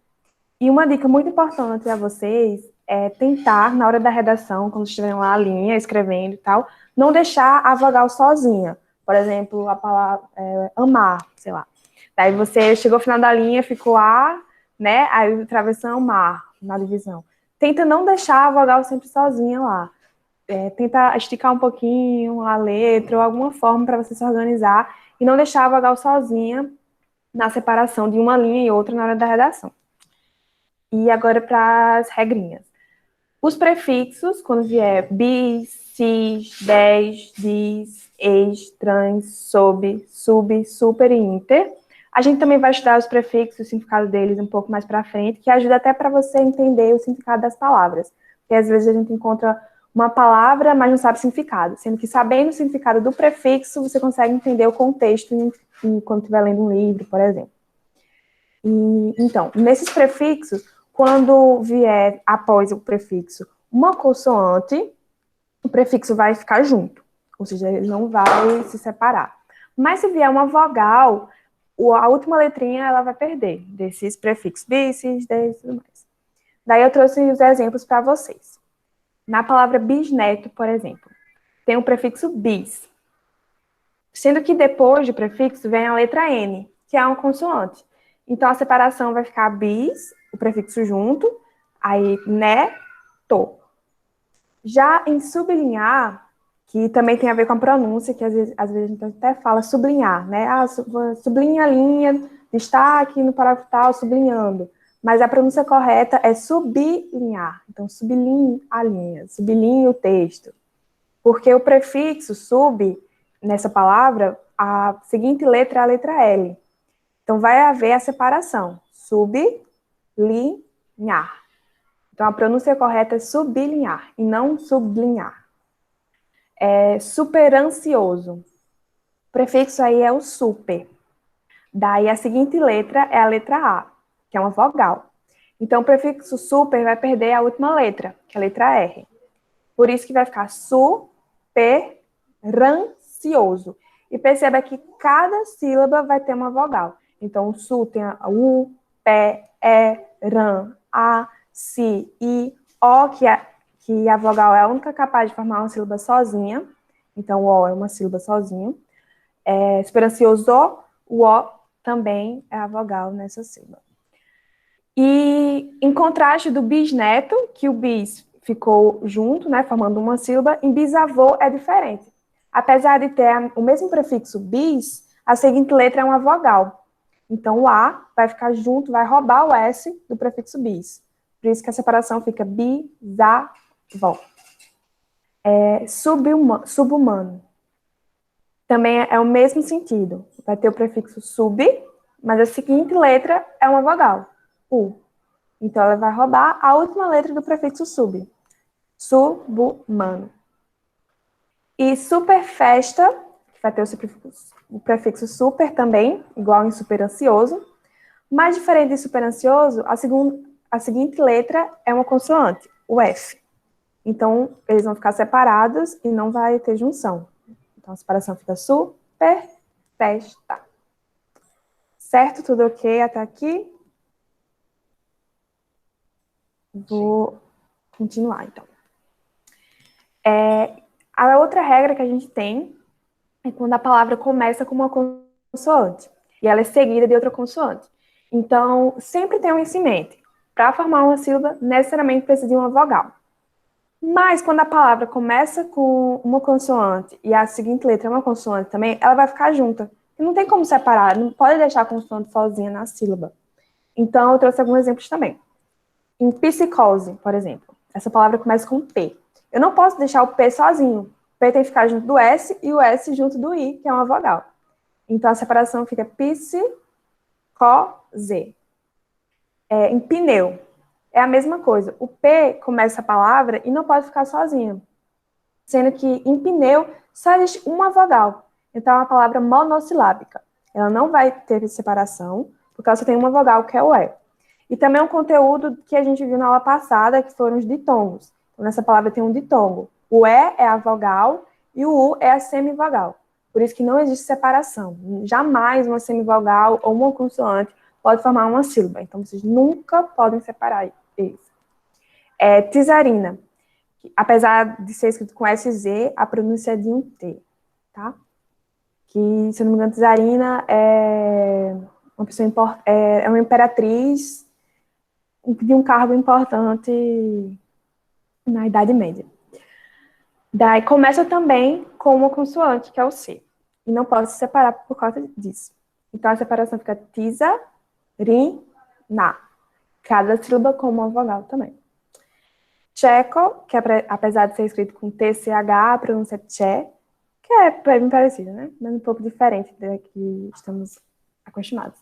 E uma dica muito importante a vocês é tentar, na hora da redação, quando estiverem lá a linha, escrevendo e tal, não deixar a vogal sozinha. Por exemplo, a palavra amar, sei lá. Daí você chegou ao final da linha, ficou A, né? Aí travessão, mar, na divisão. Tenta não deixar a vogal sempre sozinha lá. Tenta esticar um pouquinho a letra ou alguma forma para você se organizar e não deixar a vogal sozinha na separação de uma linha e outra na hora da redação. E agora para as regrinhas. Os prefixos, quando vier bis, cis, des, dis, ex, trans, sob, sub, super e inter, a gente também vai estudar os prefixos, o significado deles um pouco mais para frente, que ajuda até para você entender o significado das palavras. Porque às vezes a gente encontra uma palavra, mas não sabe o significado. Sendo que sabendo o significado do prefixo, você consegue entender o contexto quando estiver lendo um livro, por exemplo. Então, nesses prefixos, quando vier após o prefixo uma consoante, o prefixo vai ficar junto. Ou seja, ele não vai se separar. Mas se vier uma vogal, a última letrinha ela vai perder desses prefixos, bis, cis, des e tudo mais. Daí eu trouxe os exemplos para vocês. Na palavra bisneto, por exemplo, tem o prefixo bis. Sendo que depois do prefixo vem a letra N, que é uma consoante. Então a separação vai ficar bis, o prefixo junto, aí né, to. Já em sublinhar, que também tem a ver com a pronúncia, que às vezes a gente até fala sublinhar, né? Sublinha a linha, destaque no parágrafo tal, sublinhando. Mas a pronúncia correta é sublinhar. Então, sublinhe a linha, sublinhe o texto. Porque o prefixo sub, nessa palavra, a seguinte letra é a letra L. Então, vai haver a separação. Sublinhar. Então, a pronúncia correta é sublinhar e não sublinhar. Superansioso. O prefixo aí é o super. Daí, a seguinte letra é a letra A, que é uma vogal. Então, o prefixo super vai perder a última letra, que é a letra R. Por isso que vai ficar superancioso. E perceba que cada sílaba vai ter uma vogal. Então, o su tem a u, pé, ran, a, si, i, o, que a vogal é a única capaz de formar uma sílaba sozinha. Então, o O é uma sílaba sozinha. Superancioso, o O também é a vogal nessa sílaba. E em contraste do bisneto, que o bis ficou junto, né, formando uma sílaba, em bisavô é diferente. Apesar de ter o mesmo prefixo bis, a seguinte letra é uma vogal. Então, o A vai ficar junto, vai roubar o S do prefixo bis. Por isso que a separação fica bisavó. Subhumano. Também é o mesmo sentido. Vai ter o prefixo sub, mas a seguinte letra é uma vogal, U. Então, ela vai roubar a última letra do prefixo sub. Subhumano. E superfesta, que vai ter o prefixo super também, igual em superancioso. Mais diferente de superancioso, a seguinte letra é uma consoante, o F. Então, eles vão ficar separados e não vai ter junção. Então, a separação fica superfesta. Certo? Tudo ok até aqui? Vou continuar, então. A outra regra que a gente tem é quando a palavra começa com uma consoante e ela é seguida de outra consoante. Então, sempre tenham isso em mente. Para formar uma sílaba, necessariamente precisa de uma vogal. Mas, quando a palavra começa com uma consoante e a seguinte letra é uma consoante também, ela vai ficar junta. E não tem como separar, não pode deixar a consoante sozinha na sílaba. Então, eu trouxe alguns exemplos também. Em psicose, por exemplo, essa palavra começa com P. Eu não posso deixar o P sozinho. O P tem que ficar junto do S e o S junto do I, que é uma vogal. Então, a separação fica psicose. Em pneu, é a mesma coisa. O P começa a palavra e não pode ficar sozinho. Sendo que em pneu só existe uma vogal. Então, é uma palavra monossilábica. Ela não vai ter separação, porque ela só tem uma vogal, que é o E. E também um conteúdo que a gente viu na aula passada, que foram os ditongos. Então, nessa palavra tem um ditongo. O E é a vogal e o U é a semivogal. Por isso que não existe separação. Jamais uma semivogal ou uma consoante pode formar uma sílaba. Então, vocês nunca podem separar isso. Tisarina. Apesar de ser escrito com SZ, a pronúncia é de um T, tá? Que, se eu não me engano, Tisarina é uma pessoa é uma imperatriz de um cargo importante na Idade Média. Daí começa também com uma consoante, que é o C. E não pode se separar por causa disso. Então a separação fica tisarina. Cada sílaba com uma vogal também. Tcheco, que apesar de ser escrito com TCH, a pronúncia é tché, que é bem parecida, né? Mas um pouco diferente da que estamos acostumados.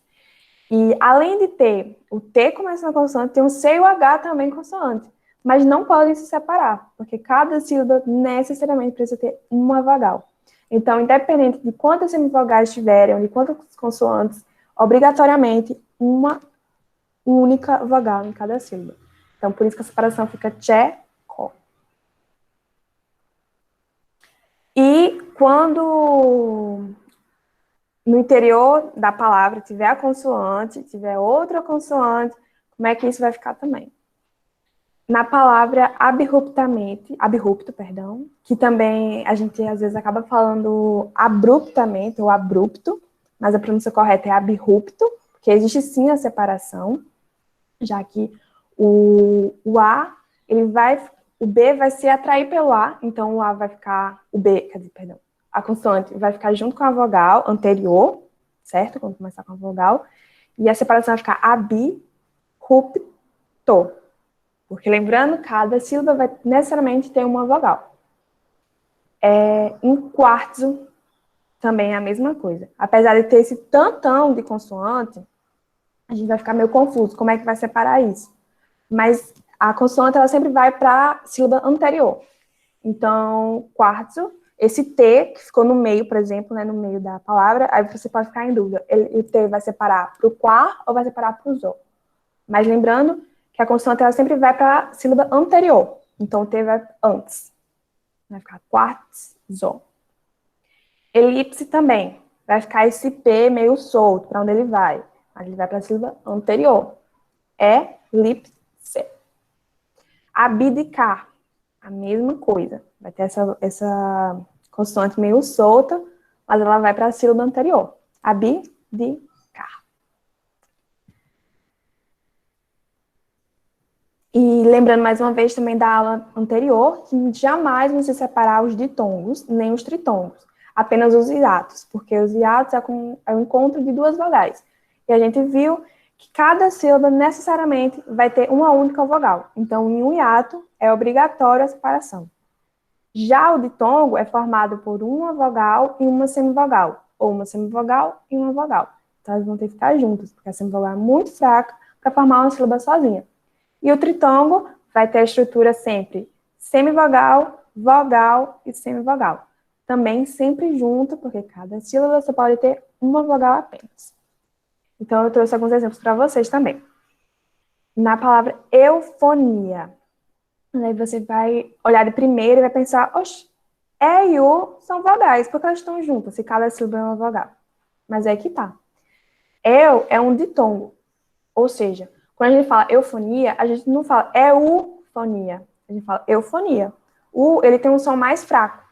E além de ter o T começando com consoante, tem o C e o H também consoante. Mas não podem se separar, porque cada sílaba necessariamente precisa ter uma vogal. Então, independente de quantas semivogais tiverem, ou de quantas consoantes, obrigatoriamente uma única vogal em cada sílaba. Então, por isso que a separação fica tcheco. E quando no interior da palavra tiver a consoante, tiver outra consoante, como é que isso vai ficar também? Na palavra abrupto, que também a gente às vezes acaba falando abruptamente ou abrupto, mas a pronúncia correta é abrupto, porque existe sim a separação, já que o A, o B vai se atrair pelo A, então o A vai ficar, a consoante vai ficar junto com a vogal anterior, certo? Quando começar com a vogal, e a separação vai ficar abrupto. Porque lembrando, cada sílaba vai necessariamente ter uma vogal. Em quartzo, também é a mesma coisa. Apesar de ter esse tantão de consoante, a gente vai ficar meio confuso. Como é que vai separar isso? Mas a consoante, ela sempre vai para a sílaba anterior. Então, quartzo, esse T, que ficou no meio, por exemplo, né, no meio da palavra, aí você pode ficar em dúvida. O T vai separar para o quar ou vai separar para o zo? Mas lembrando que a consoante ela sempre vai para a sílaba anterior. Então, o T vai antes. Vai ficar quartzo. Elipse também. Vai ficar esse P meio solto. Para onde ele vai? Ele vai para a sílaba anterior. Elipse. Abdicar. A mesma coisa. Vai ter essa consoante meio solta, mas ela vai para a sílaba anterior. Abdicar. E lembrando mais uma vez também da aula anterior, que jamais vão se separar os ditongos, nem os tritongos, apenas os hiatos, porque os hiatos é o encontro de duas vogais. E a gente viu que cada sílaba necessariamente vai ter uma única vogal. Então, em um hiato, é obrigatória a separação. Já o ditongo é formado por uma vogal e uma semivogal, ou uma semivogal e uma vogal. Então, elas vão ter que ficar juntas, porque a semivogal é muito fraca para formar uma sílaba sozinha. E o tritongo vai ter a estrutura sempre semivogal, vogal e semivogal. Também sempre junto, porque cada sílaba só pode ter uma vogal apenas. Então, eu trouxe alguns exemplos para vocês também. Na palavra eufonia, aí você vai olhar de primeiro e vai pensar, oxe, E e U são vogais, porque elas estão juntas, se cada sílaba é uma vogal. Mas é que tá. Eu é um ditongo, ou seja, quando a gente fala eufonia, a gente não fala eufonia, a gente fala eufonia. O, ele tem um som mais fraco,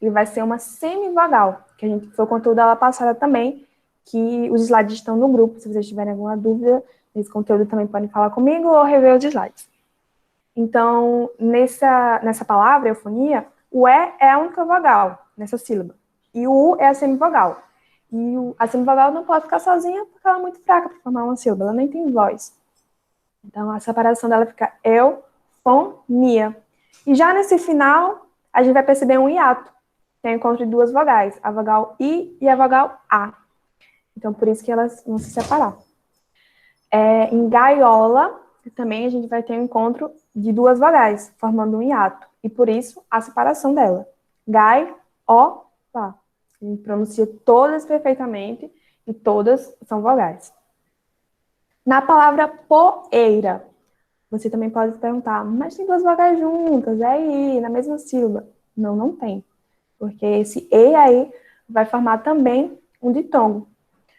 ele vai ser uma semivogal, que a gente foi o conteúdo da aula passada também, que os slides estão no grupo, se vocês tiverem alguma dúvida nesse conteúdo também podem falar comigo ou rever os slides. Então, nessa palavra, eufonia, o E é a única vogal nessa sílaba, e o U é a semivogal. E a semivogal não pode ficar sozinha porque ela é muito fraca para formar uma sílaba, ela nem tem voz. Então, a separação dela fica eufonia. E já nesse final, a gente vai perceber um hiato, que é o encontro de duas vogais, a vogal I e a vogal A. Então, por isso que elas vão se separar. Em gaiola, também a gente vai ter um encontro de duas vogais, formando um hiato. E por isso, a separação dela. Gai, ó, lá. A gente pronuncia todas perfeitamente e todas são vogais. Na palavra poeira, você também pode se perguntar, mas tem duas vogais juntas, é aí, na mesma sílaba. Não, não tem. Porque esse e aí vai formar também um ditongo.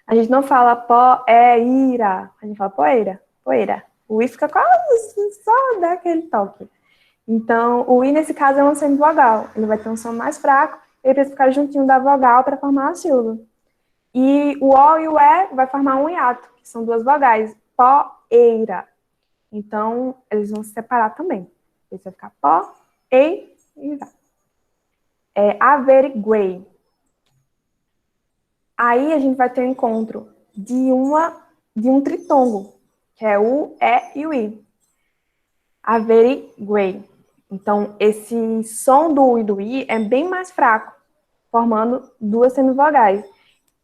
A gente não fala poeira, a gente fala poeira, poeira. O i fica quase só daquele toque. Então, o i nesse caso é uma semivogal. Ele vai ter um som mais fraco, ele precisa ficar juntinho da vogal para formar a sílaba. E o o e o e vai formar um hiato, que são duas vogais. Poeira. Então, eles vão se separar também. Esse vai ficar poeira. Averiguei. Aí a gente vai ter o encontro de um tritongo, que é o E e o I. Averiguei. Então, esse som do U e do I é bem mais fraco, formando duas semivogais.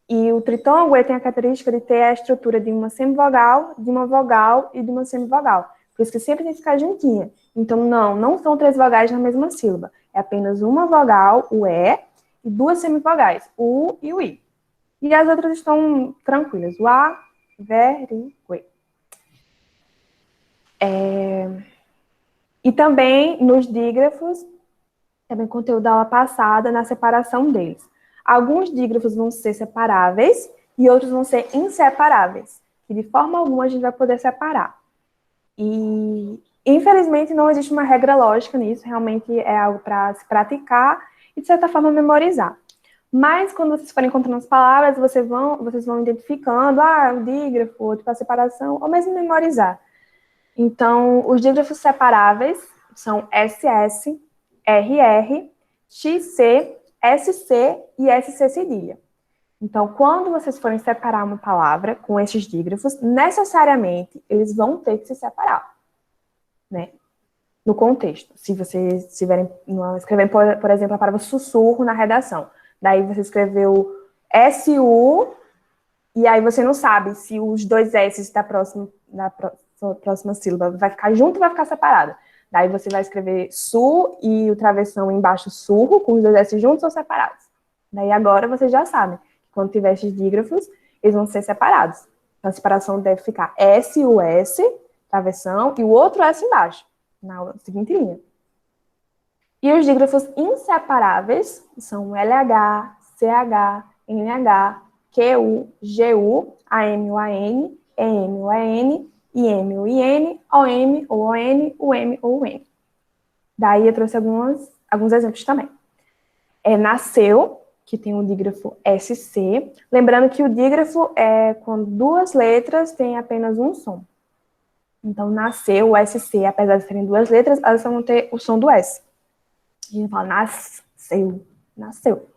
E o tritongo tem a característica de ter a estrutura de uma semivogal, de uma vogal e de uma semivogal. Por isso que sempre tem que ficar juntinha. Então, não são três vogais na mesma sílaba. É apenas uma vogal, o E, e duas semivogais, o U e o I. E as outras estão tranquilas. O A, very, we. E também nos dígrafos, também conteúdo da aula passada, na separação deles. Alguns dígrafos vão ser separáveis e outros vão ser inseparáveis. E de forma alguma a gente vai poder separar. E, infelizmente, não existe uma regra lógica nisso. Realmente é algo para se praticar e, de certa forma, memorizar. Mas, quando vocês forem encontrando as palavras, vocês vão identificando, o dígrafo, outro para separação, ou mesmo memorizar. Então, os dígrafos separáveis são SS, RR, XC, SC e SC cedilha. Então, quando vocês forem separar uma palavra com esses dígrafos, necessariamente, eles vão ter que se separar, né? No contexto. Se vocês estiverem escrevendo, por exemplo, a palavra sussurro na redação, daí você escreveu SU, e aí você não sabe se os dois S da próxima sílaba vai ficar junto ou vai ficar separado. Daí você vai escrever su e o travessão embaixo surro, com os dois S juntos ou separados. Daí agora você já sabe. Quando tiver esses dígrafos, eles vão ser separados. Então a separação deve ficar SUS, travessão, e o outro S embaixo, na seguinte linha. E os dígrafos inseparáveis são LH, CH, NH, QU, GU, AM, UAN, EM, UAN, IM, UIN, OM, ON, UM, ON. Daí eu trouxe alguns exemplos também. Nasceu, que tem o dígrafo SC. Lembrando que o dígrafo é quando duas letras têm apenas um som. Então, nasceu, o SC, apesar de serem duas letras, elas vão ter o som do S. A gente fala nasceu.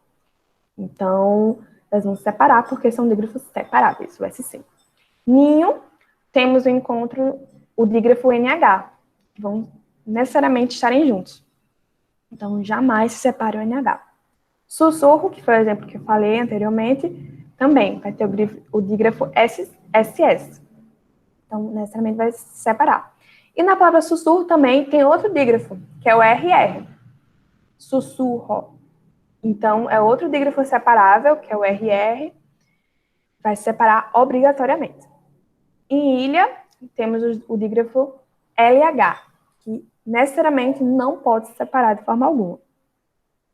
Então, elas vão se separar porque são dígrafos separáveis, o SC. Ninho, temos o encontro, o dígrafo NH, que vão necessariamente estarem juntos. Então, jamais se separe o NH. Sussurro, que foi o exemplo que eu falei anteriormente, também vai ter o dígrafo SS. Então, necessariamente vai se separar. E na palavra sussurro também tem outro dígrafo, que é o RR. Sussurro. Então, é outro dígrafo separável, que é o RR, vai se separar obrigatoriamente. Em ilha, temos o dígrafo LH, que necessariamente não pode se separar de forma alguma.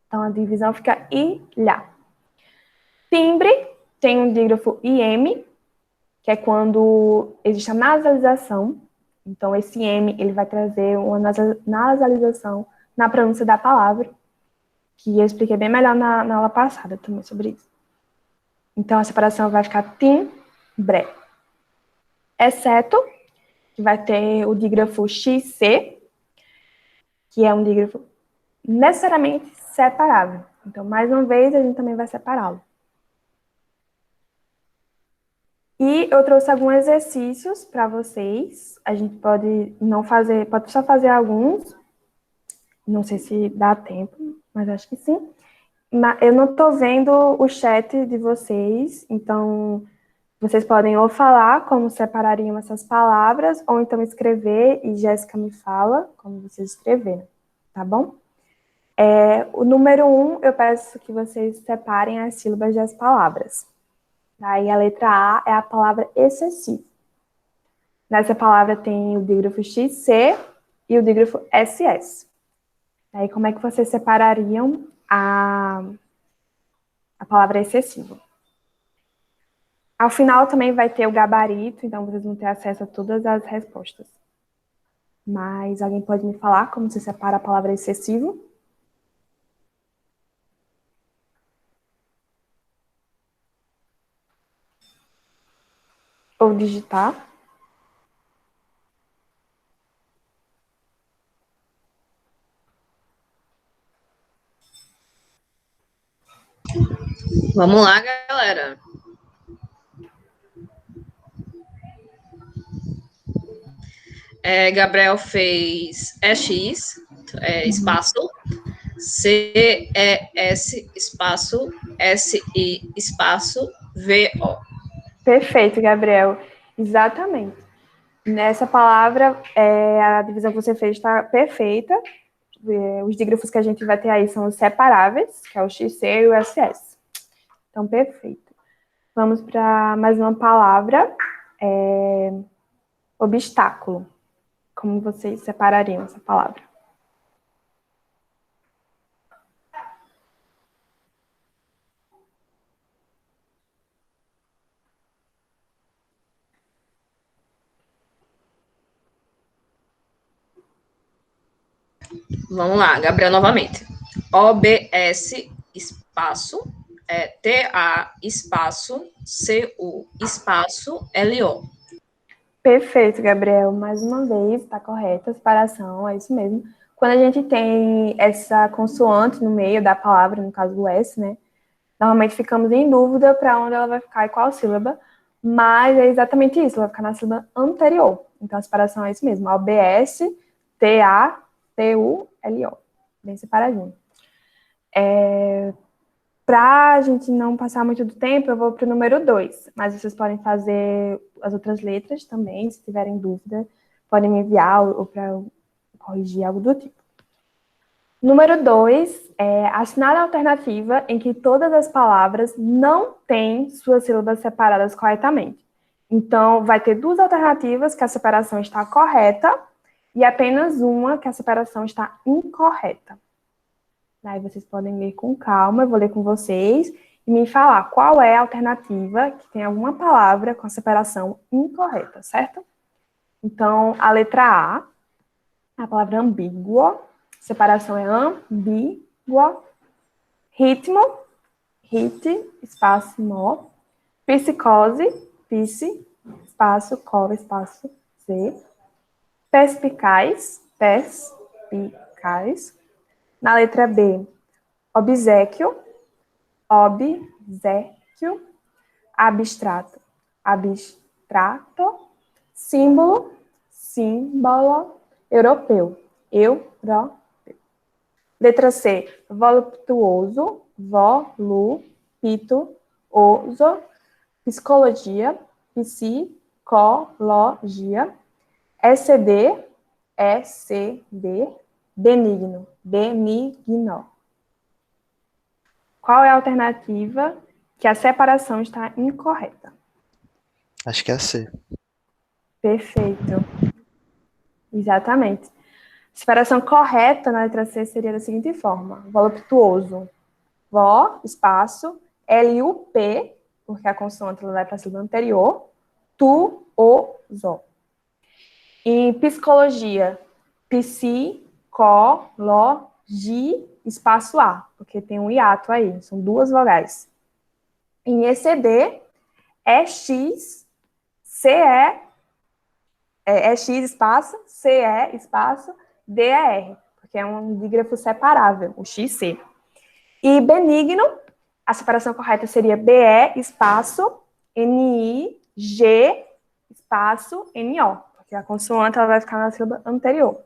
Então, a divisão fica ilha. Timbre, tem um dígrafo IM, que é quando existe a nasalização. Então, esse M, ele vai trazer uma nasalização na pronúncia da palavra, que eu expliquei bem melhor na aula passada também sobre isso. Então, a separação vai ficar timbre. Exceto, que vai ter o dígrafo XC, que é um dígrafo necessariamente separável. Então, mais uma vez, a gente também vai separá-lo. E eu trouxe alguns exercícios para vocês. A gente pode só fazer alguns. Não sei se dá tempo, mas acho que sim. Eu não estou vendo o chat de vocês, então Vocês podem ou falar como separariam essas palavras, ou então escrever, e Jéssica me fala como vocês escreveram, tá bom? O número 1, eu peço que vocês separem as sílabas das palavras. Daí a letra A é a palavra excessivo. Nessa palavra tem o dígrafo XC e o dígrafo SS. Daí como é que vocês separariam a palavra excessivo? Ao final também vai ter o gabarito, então vocês vão ter acesso a todas as respostas. Mas alguém pode me falar como se separa a palavra excessivo? Ou digitar? Vamos lá, galera. Gabriel fez EX, espaço, CES, espaço, SI, espaço, VO. Perfeito, Gabriel. Exatamente. Nessa palavra, a divisão que você fez está perfeita. Os dígrafos que a gente vai ter aí são os separáveis, que é o XC e o SS. Então, perfeito. Vamos para mais uma palavra. Obstáculo. Como vocês separariam essa palavra? Vamos lá, Gabriel novamente. OBS, espaço, TA, espaço, CU, espaço, LO. Perfeito, Gabriel. Mais uma vez, está correta a separação, é isso mesmo. Quando a gente tem essa consoante no meio da palavra, no caso do S, né? Normalmente ficamos em dúvida para onde ela vai ficar e qual sílaba, mas é exatamente isso, ela vai ficar na sílaba anterior. Então a separação é isso mesmo, OBS, TA, TU, LO. Bem separadinho. Para a gente não passar muito do tempo, eu vou para o número 2, mas vocês podem fazer as outras letras também, se tiverem dúvida, podem me enviar ou para corrigir algo do tipo. Número 2 é assinale a alternativa em que todas as palavras não têm suas sílabas separadas corretamente. Então, vai ter duas alternativas que a separação está correta e apenas uma que a separação está incorreta. Aí vocês podem ler com calma, eu vou ler com vocês e me falar qual é a alternativa que tem alguma palavra com a separação incorreta, certo? Então, a letra A palavra ambígua, separação é ambígua. Ritmo, hit, espaço, nó. Psicose, psi, espaço, cova, espaço, c. Perspicaz, perspicaz. Na letra B, obséquio, obséquio. Abstrato, abstrato. Símbolo, símbolo. Europeu, europeu. Letra C, voluptuoso, voluptuoso. Psicologia, psicologia. ECD, ECD. Benigno, benigno. Qual é a alternativa que a separação está incorreta? Acho que é a C. Perfeito. Exatamente. A separação correta na letra C seria da seguinte forma: voluptuoso. Vo, espaço, L-U-P, porque a consoante vai para a sílaba anterior, tu, o, zo. Em psicologia, psicologia, espaço A, porque tem um hiato aí, são duas vogais. Em ECD, é X, CE, é X espaço, CE espaço, DER, porque é um dígrafo separável, o XC. E benigno, a separação correta seria BE espaço, NIG espaço, NO, porque a consoante ela vai ficar na sílaba anterior.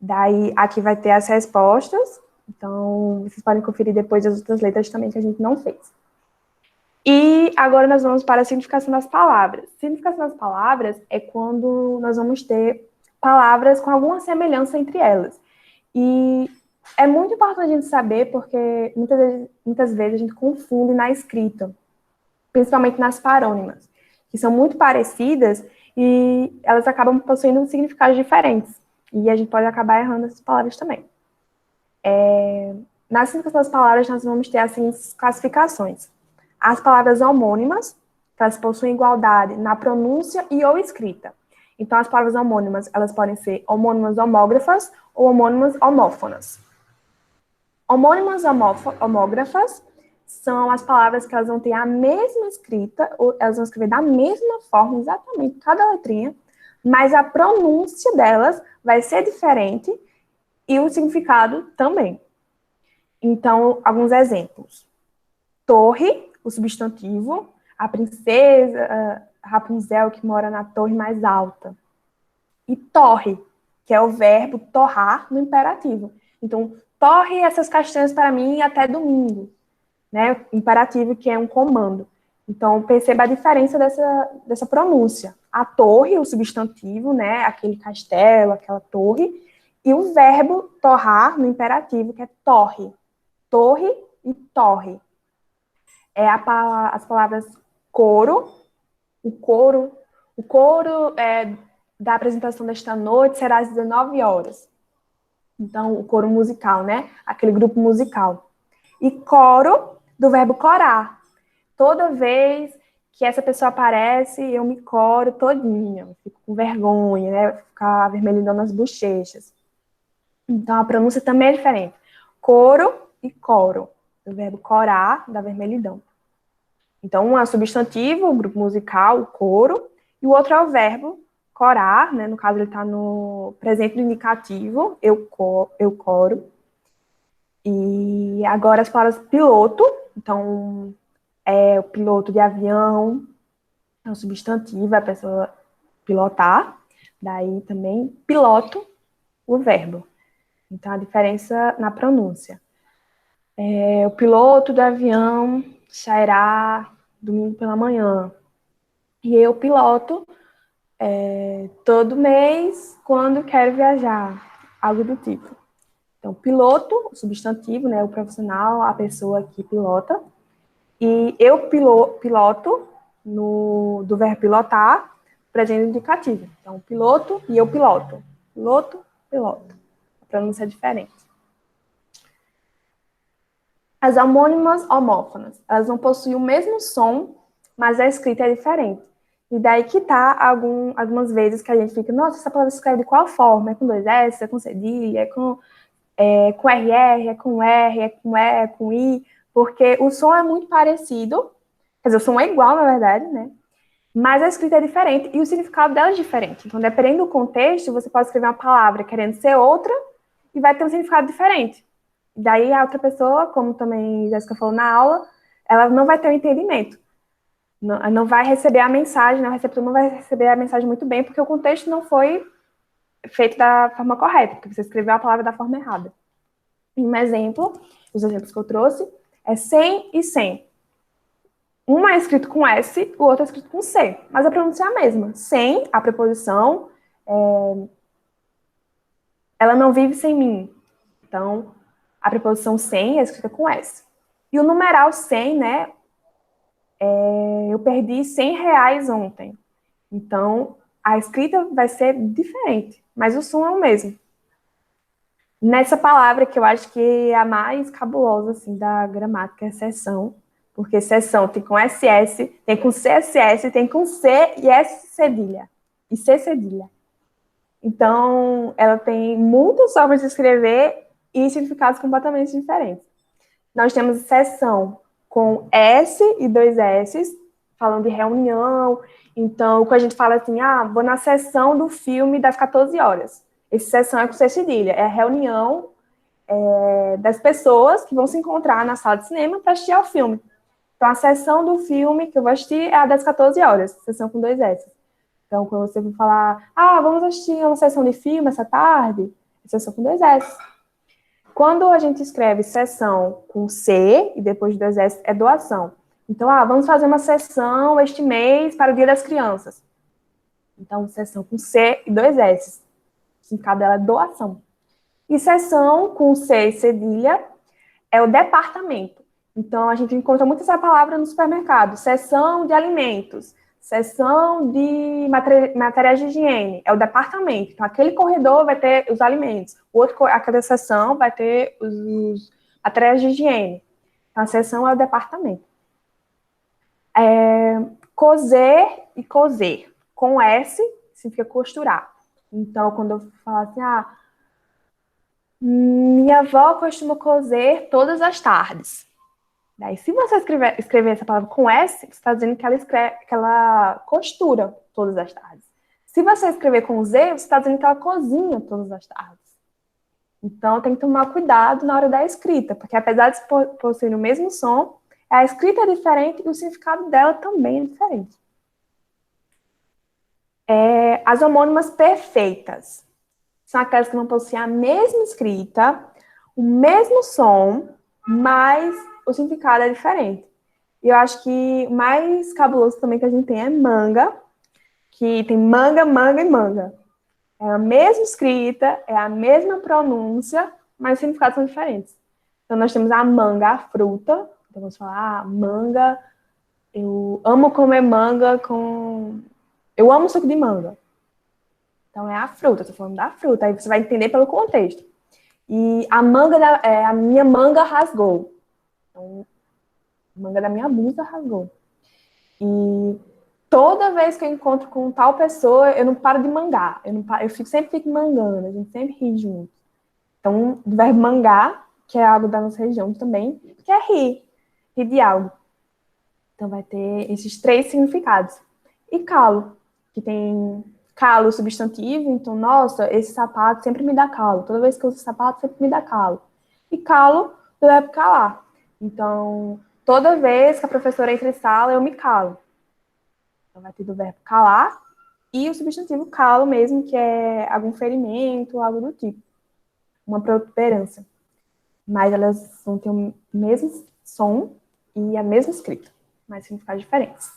Daí, aqui vai ter as respostas, então vocês podem conferir depois as outras letras também que a gente não fez. E agora nós vamos para a significação das palavras. Significação das palavras é quando nós vamos ter palavras com alguma semelhança entre elas. E é muito importante a gente saber, porque muitas vezes a gente confunde na escrita, principalmente nas parônimas, que são muito parecidas e elas acabam possuindo significados diferentes. E a gente pode acabar errando essas palavras também. Nas significações das palavras, nós vamos ter assim classificações. As palavras homônimas, elas possuem igualdade na pronúncia e ou escrita. Então, as palavras homônimas, elas podem ser homônimas homógrafas ou homônimas homófonas. Homônimas homógrafas são as palavras que elas vão ter a mesma escrita, ou elas vão escrever da mesma forma, exatamente, cada letrinha, mas a pronúncia delas vai ser diferente e o significado também. Então, alguns exemplos. Torre, o substantivo, a princesa Rapunzel, que mora na torre mais alta. E torre, que é o verbo torrar no imperativo. Então, torre essas castanhas para mim até domingo. Né? Imperativo, que é um comando. Então, perceba a diferença dessa pronúncia. A torre, o substantivo, né? Aquele castelo, aquela torre. E o verbo torrar no imperativo, que é torre. Torre e torre. As palavras coro, o coro da apresentação desta noite será às 19 horas. Então, o coro musical, né? Aquele grupo musical. E coro, do verbo corar. Toda vez que essa pessoa aparece, eu me coro todinha. Eu fico com vergonha, né? Ficar vermelhidão nas bochechas. Então, a pronúncia também é diferente. Coro e coro, do verbo corar, da vermelhidão. Então, um é o substantivo, o grupo musical, o coro, e o outro é o verbo corar, né? No caso, ele está no presente do indicativo, eu coro. E agora as palavras piloto, então, é o piloto de avião, é o substantivo, é a pessoa pilotar, daí também piloto, o verbo. Então, a diferença na pronúncia. O piloto do avião sairá domingo pela manhã. E eu piloto todo mês quando quero viajar, algo do tipo. Então, piloto, o substantivo, né, o profissional, a pessoa que pilota. E eu piloto do verbo pilotar, presente indicativo. Então, piloto e eu piloto. Piloto, piloto. A pronúncia é diferente. As homônimas homófonas, elas vão possuir o mesmo som, mas a escrita é diferente. E daí que tá algumas vezes que a gente fica, nossa, essa palavra se escreve de qual forma? É com 2 S, é com cedilha, é com RR, é com R, é com E, é com I, porque o som é muito parecido, quer dizer, o som é igual, na verdade, né? Mas a escrita é diferente e o significado dela é diferente. Então, dependendo do contexto, você pode escrever uma palavra querendo ser outra e vai ter um significado diferente. Daí a outra pessoa, como também a Jéssica falou na aula, ela não vai ter o entendimento. Não vai receber a mensagem, o receptor não vai receber a mensagem muito bem, porque o contexto não foi feito da forma correta, porque você escreveu a palavra da forma errada. Um exemplo, os exemplos que eu trouxe, é 100 e 100. Um é escrito com S, o outro é escrito com C, mas a pronúncia é a mesma. 100, a preposição, ela não vive sem mim. Então, a preposição 100 é escrita com S. E o numeral 100, né? Eu perdi 100 reais ontem. Então, a escrita vai ser diferente, mas o som é o mesmo. Nessa palavra, que eu acho que é a mais cabulosa, assim, da gramática, é seção. Porque seção tem com SS, tem com CSS, tem com C e S cedilha. E C cedilha. Então, ela tem muitas formas de escrever e significados completamente diferentes. Nós temos seção com S e 2 S, falando de reunião. Então, quando a gente fala assim, vou na sessão do filme das 14 horas. Essa sessão é com C cedilha, é a reunião das pessoas que vão se encontrar na sala de cinema para assistir ao filme. Então, a sessão do filme que eu vou assistir é a das 14 horas, sessão com 2 S. Então, quando você for falar, vamos assistir uma sessão de filme essa tarde, é sessão com 2 S. Quando a gente escreve sessão com C e depois de 2 S, é doação. Então, vamos fazer uma sessão este mês para o Dia das Crianças. Então, sessão com C e 2 S. O significado dela é doação. E sessão com C e cedilha é o departamento. Então, a gente encontra muito essa palavra no supermercado. Seção de alimentos, seção de materiais de higiene, é o departamento. Então, aquele corredor vai ter os alimentos, aquela seção vai ter os materiais de higiene. Então, a seção é o departamento. Coser e coser. Com S, significa costurar. Então, quando eu falo assim, minha avó costuma coser todas as tardes. Daí, se você escrever essa palavra com S, você está dizendo que ela costura todas as tardes. Se você escrever com Z, você está dizendo que ela cozinha todas as tardes. Então, tem que tomar cuidado na hora da escrita, porque apesar de possuir o mesmo som, a escrita é diferente e o significado dela também é diferente. As homônimas perfeitas são aquelas que vão possuir a mesma escrita, o mesmo som, mas o significado é diferente. E eu acho que o mais cabuloso também que a gente tem é manga, que tem manga, manga e manga. É a mesma escrita, é a mesma pronúncia, mas os significados são diferentes. Então, nós temos a manga, a fruta. Então, vamos falar, manga, eu amo comer manga eu amo suco de manga. Então, é a fruta, eu tô falando da fruta. Aí você vai entender pelo contexto. E a minha manga rasgou. Então, a manga da minha blusa rasgou. E toda vez que eu encontro com tal pessoa, eu não paro de mangar. Sempre fico mangando, a gente sempre ri junto. Então, o verbo mangar, que é algo da nossa região também, que é rir de algo. Então, vai ter esses 3 significados. E calo, que tem calo substantivo, então, nossa, esse sapato sempre me dá calo. Toda vez que eu uso sapato, sempre me dá calo. E calo, do verbo calar. Então, toda vez que a professora entra em sala, eu me calo. Então, vai ter do verbo calar e o substantivo calo mesmo, que é algum ferimento, algo do tipo. Uma protuberância. Mas elas vão ter o mesmo som e a mesma escrita, mas significados diferentes.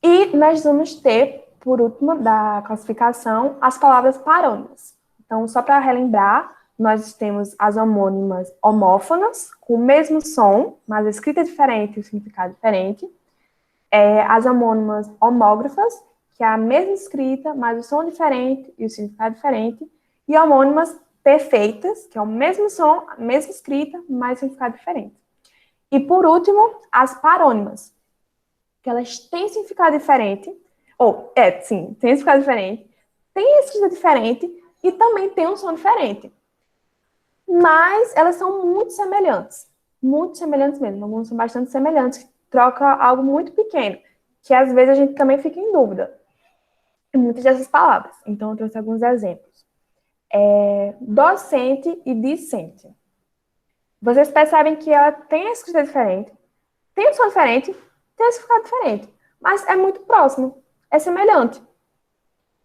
E nós vamos ter, por último, da classificação, as palavras parônimas. Então, só para relembrar, nós temos as homônimas homófonas, com o mesmo som, mas a escrita é diferente e o significado é diferente. As homônimas homógrafas, que é a mesma escrita, mas o som é diferente e o significado é diferente. E homônimas perfeitas, que é o mesmo som, a mesma escrita, mas o significado é diferente. E, por último, as parônimas, que elas têm significado diferente, tem significado diferente, têm escrita diferente e também têm um som diferente. Mas elas são muito semelhantes mesmo, algumas são bastante semelhantes, troca algo muito pequeno, que às vezes a gente também fica em dúvida em muitas dessas palavras. Então, eu trouxe alguns exemplos. Docente e discente. Vocês percebem que ela tem a escrita diferente, tem um som diferente, tem um significado diferente, mas é muito próximo, é semelhante.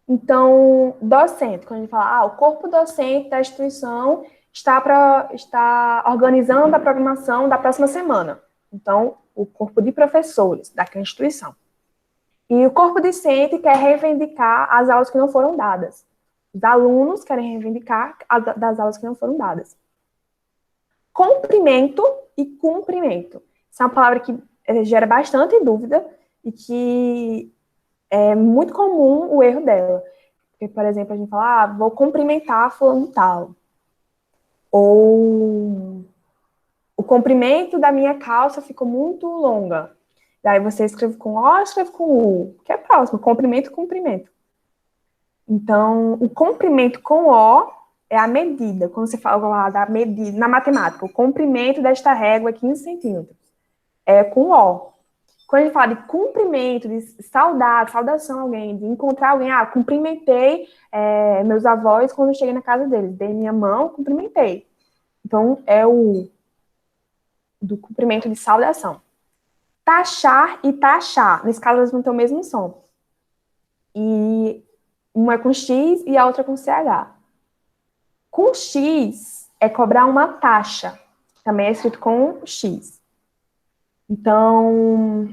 Então, docente, quando a gente fala, o corpo docente da instituição está organizando a programação da próxima semana. Então, o corpo de professores daquela instituição. E o corpo discente quer reivindicar as aulas que não foram dadas. Os alunos querem reivindicar das aulas que não foram dadas. Comprimento e cumprimento. Essa é uma palavra que gera bastante dúvida e que é muito comum o erro dela. Porque, por exemplo, a gente fala, vou cumprimentar fulano tal. Ou o comprimento da minha calça ficou muito longa. Daí você escreve com O, escreve com U, que é próximo, comprimento e cumprimento. Então, o comprimento com O é a medida. Quando você fala lá da medida, na matemática, o comprimento desta régua é 15 centímetros. É com O. Quando a gente fala de cumprimento, de saudação a alguém, de encontrar alguém, cumprimentei meus avós quando eu cheguei na casa deles. Dei minha mão, cumprimentei. Então, é o do cumprimento de saudação. Taxar e taxar. Nesse caso, eles vão ter o mesmo som. E uma é com X e a outra é com CH. Com X é cobrar uma taxa. Também é escrito com X. Então,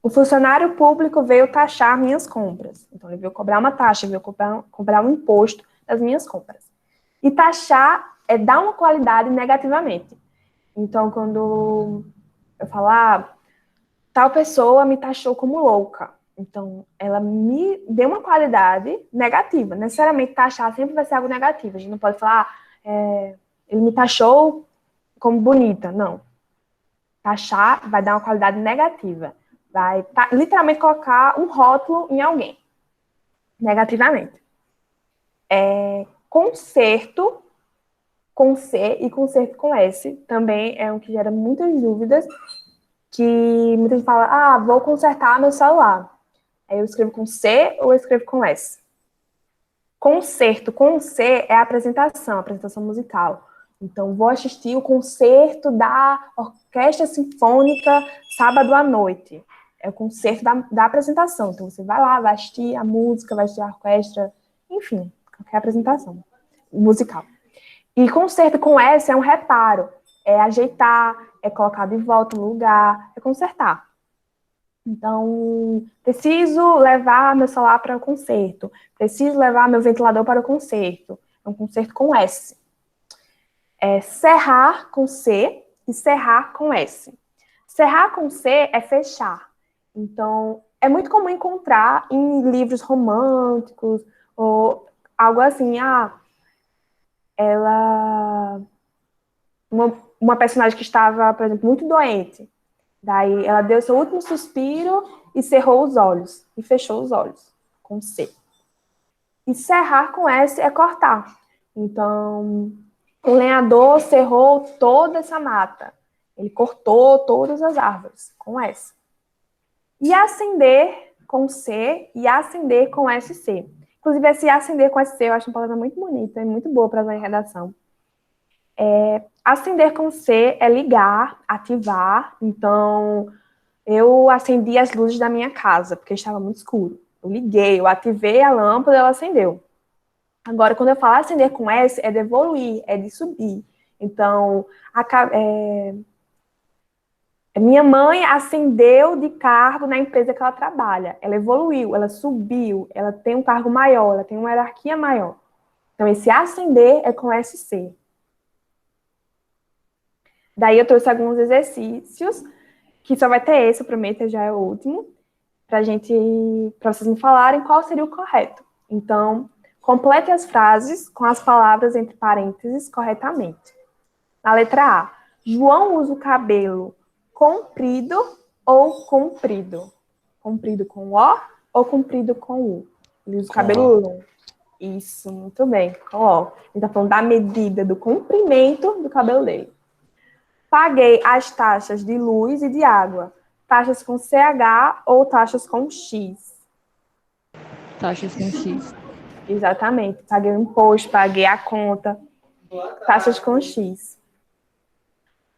o funcionário público veio taxar minhas compras. Então, ele veio cobrar uma taxa, veio cobrar um imposto das minhas compras. E taxar é dar uma qualidade negativamente. Então, quando eu falar, tal pessoa me taxou como louca. Então, ela me deu uma qualidade negativa. Necessariamente, taxar sempre vai ser algo negativo. A gente não pode falar, ele me taxou como bonita. Não. Taxar vai dar uma qualidade negativa. Vai literalmente colocar um rótulo em alguém. Negativamente. Conserto com C e conserto com S também é um que gera muitas dúvidas, que muita gente fala, vou consertar meu celular. Aí eu escrevo com C ou eu escrevo com S. Concerto com C é a apresentação musical. Então, vou assistir o concerto da Orquestra Sinfônica sábado à noite. É o concerto da apresentação. Então, você vai lá, vai assistir a música, vai assistir a orquestra, enfim, qualquer apresentação musical. E conserto com S é um reparo. É ajeitar, é colocar de volta no lugar, é consertar. Então, preciso levar meu celular para o conserto. Preciso levar meu ventilador para o conserto. É um conserto com S. Serrar com C e serrar com S. Serrar com C é fechar. Então, é muito comum encontrar em livros românticos ou algo assim, uma personagem que estava, por exemplo, muito doente. Daí ela deu seu último suspiro e cerrou os olhos. E fechou os olhos, com C. E serrar com S é cortar. Então, o lenhador cerrou toda essa mata. Ele cortou todas as árvores, com S. E acender com C e acender com SC. Inclusive, esse acender com SC eu acho uma palavra muito bonita e muito boa para usar em redação. Acender com C é ligar, ativar. Então, eu acendi as luzes da minha casa, porque estava muito escuro. Eu liguei, eu ativei a lâmpada e ela acendeu. Agora, quando eu falo acender com S, é de evoluir, é de subir. Então, minha mãe ascendeu de cargo na empresa que ela trabalha. Ela evoluiu, ela subiu, ela tem um cargo maior, ela tem uma hierarquia maior. Então, esse ascender é com SC. Daí eu trouxe alguns exercícios, que só vai ter esse, eu prometo, já é o último, para vocês me falarem qual seria o correto. Então, complete as frases com as palavras entre parênteses corretamente. Na letra A, João usa o cabelo comprido ou comprido? Comprido com O ou comprido com U? Ele usa o cabelo longo. Isso, muito bem, com O. Ele está falando da medida do comprimento do cabelo dele. Paguei as taxas de luz e de água. Taxas com CH ou taxas com X? Taxas com X. Exatamente. Paguei o imposto, paguei a conta. Taxas com X.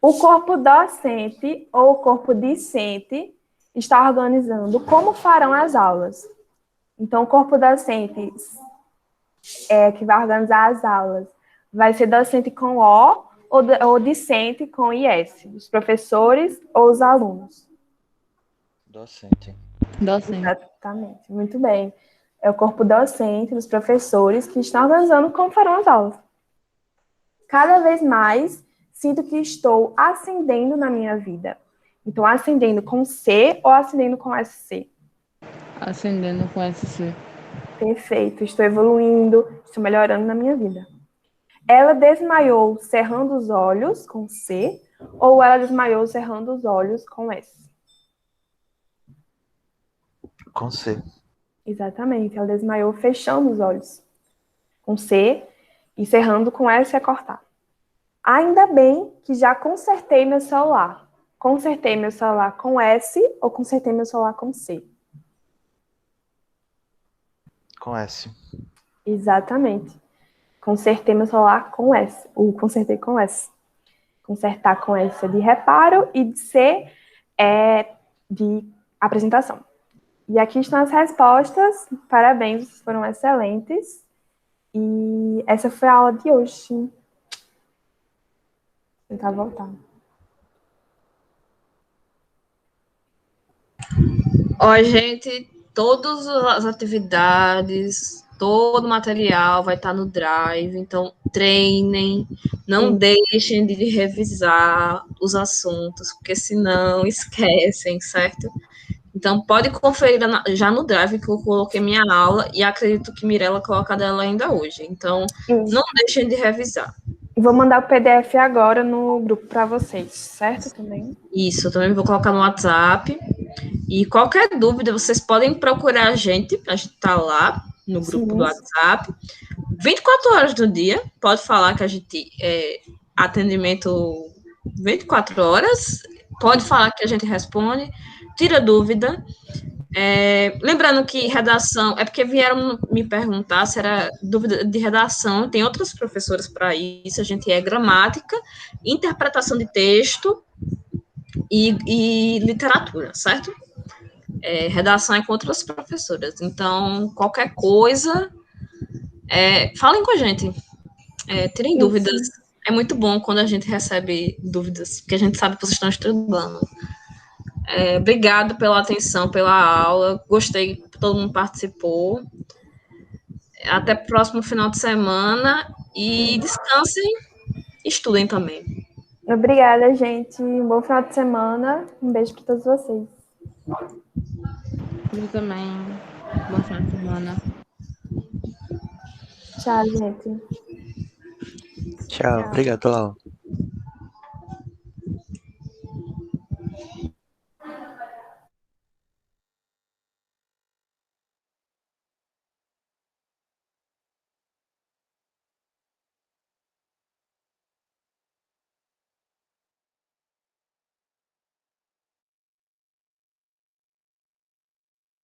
O corpo docente ou o corpo discente está organizando como farão as aulas. Então, o corpo docente que vai organizar as aulas vai ser docente com O ou discente com IS? Os professores ou os alunos? Docente. Docente. Exatamente, muito bem. É o corpo docente dos professores que estão organizando como farão as aulas. Cada vez mais sinto que estou ascendendo na minha vida. Então, ascendendo com C ou ascendendo com SC? Ascendendo com SC. Perfeito, estou evoluindo, estou melhorando na minha vida. Ela desmaiou cerrando os olhos com C ou ela desmaiou cerrando os olhos com S? Com C. Exatamente, ela desmaiou fechando os olhos com C e cerrando com S é cortar. Ainda bem que já consertei meu celular. Consertei meu celular com S ou consertei meu celular com C? Com S. Exatamente. Consertei meu celular com S. Ou consertei com S. Consertar com S é de reparo e de C é de apresentação. E aqui estão as respostas. Parabéns, vocês foram excelentes. E essa foi a aula de hoje. Vou tentar voltar. Ó, gente, todas as atividades, todo o material vai estar no Drive, então treinem, não deixem de revisar os assuntos, porque senão esquecem, certo? Então, pode conferir já no Drive que eu coloquei minha aula e acredito que Mirella coloca dela ainda hoje. Então, não deixem de revisar. Vou mandar o PDF agora no grupo para vocês, certo? Também. Isso, eu também vou colocar no WhatsApp. E qualquer dúvida, vocês podem procurar a gente está lá no grupo do WhatsApp. 24 horas do dia, pode falar que a gente atendimento 24 horas, pode falar que a gente responde, tira dúvida. Lembrando que redação, é porque vieram me perguntar se era dúvida de redação, tem outras professoras para isso, a gente é gramática, interpretação de texto e literatura, certo? Redação é com outras professoras, então qualquer coisa, falem com a gente, tirem dúvidas, é muito bom quando a gente recebe dúvidas, porque a gente sabe que vocês estão estudando. Obrigado pela atenção, pela aula. Gostei que todo mundo participou. Até o próximo final de semana. E descansem. Estudem também. Obrigada, gente. Um bom final de semana. Um beijo para todos vocês. Eu também. Bom final de semana. Tchau, gente. Tchau, obrigado pela aula.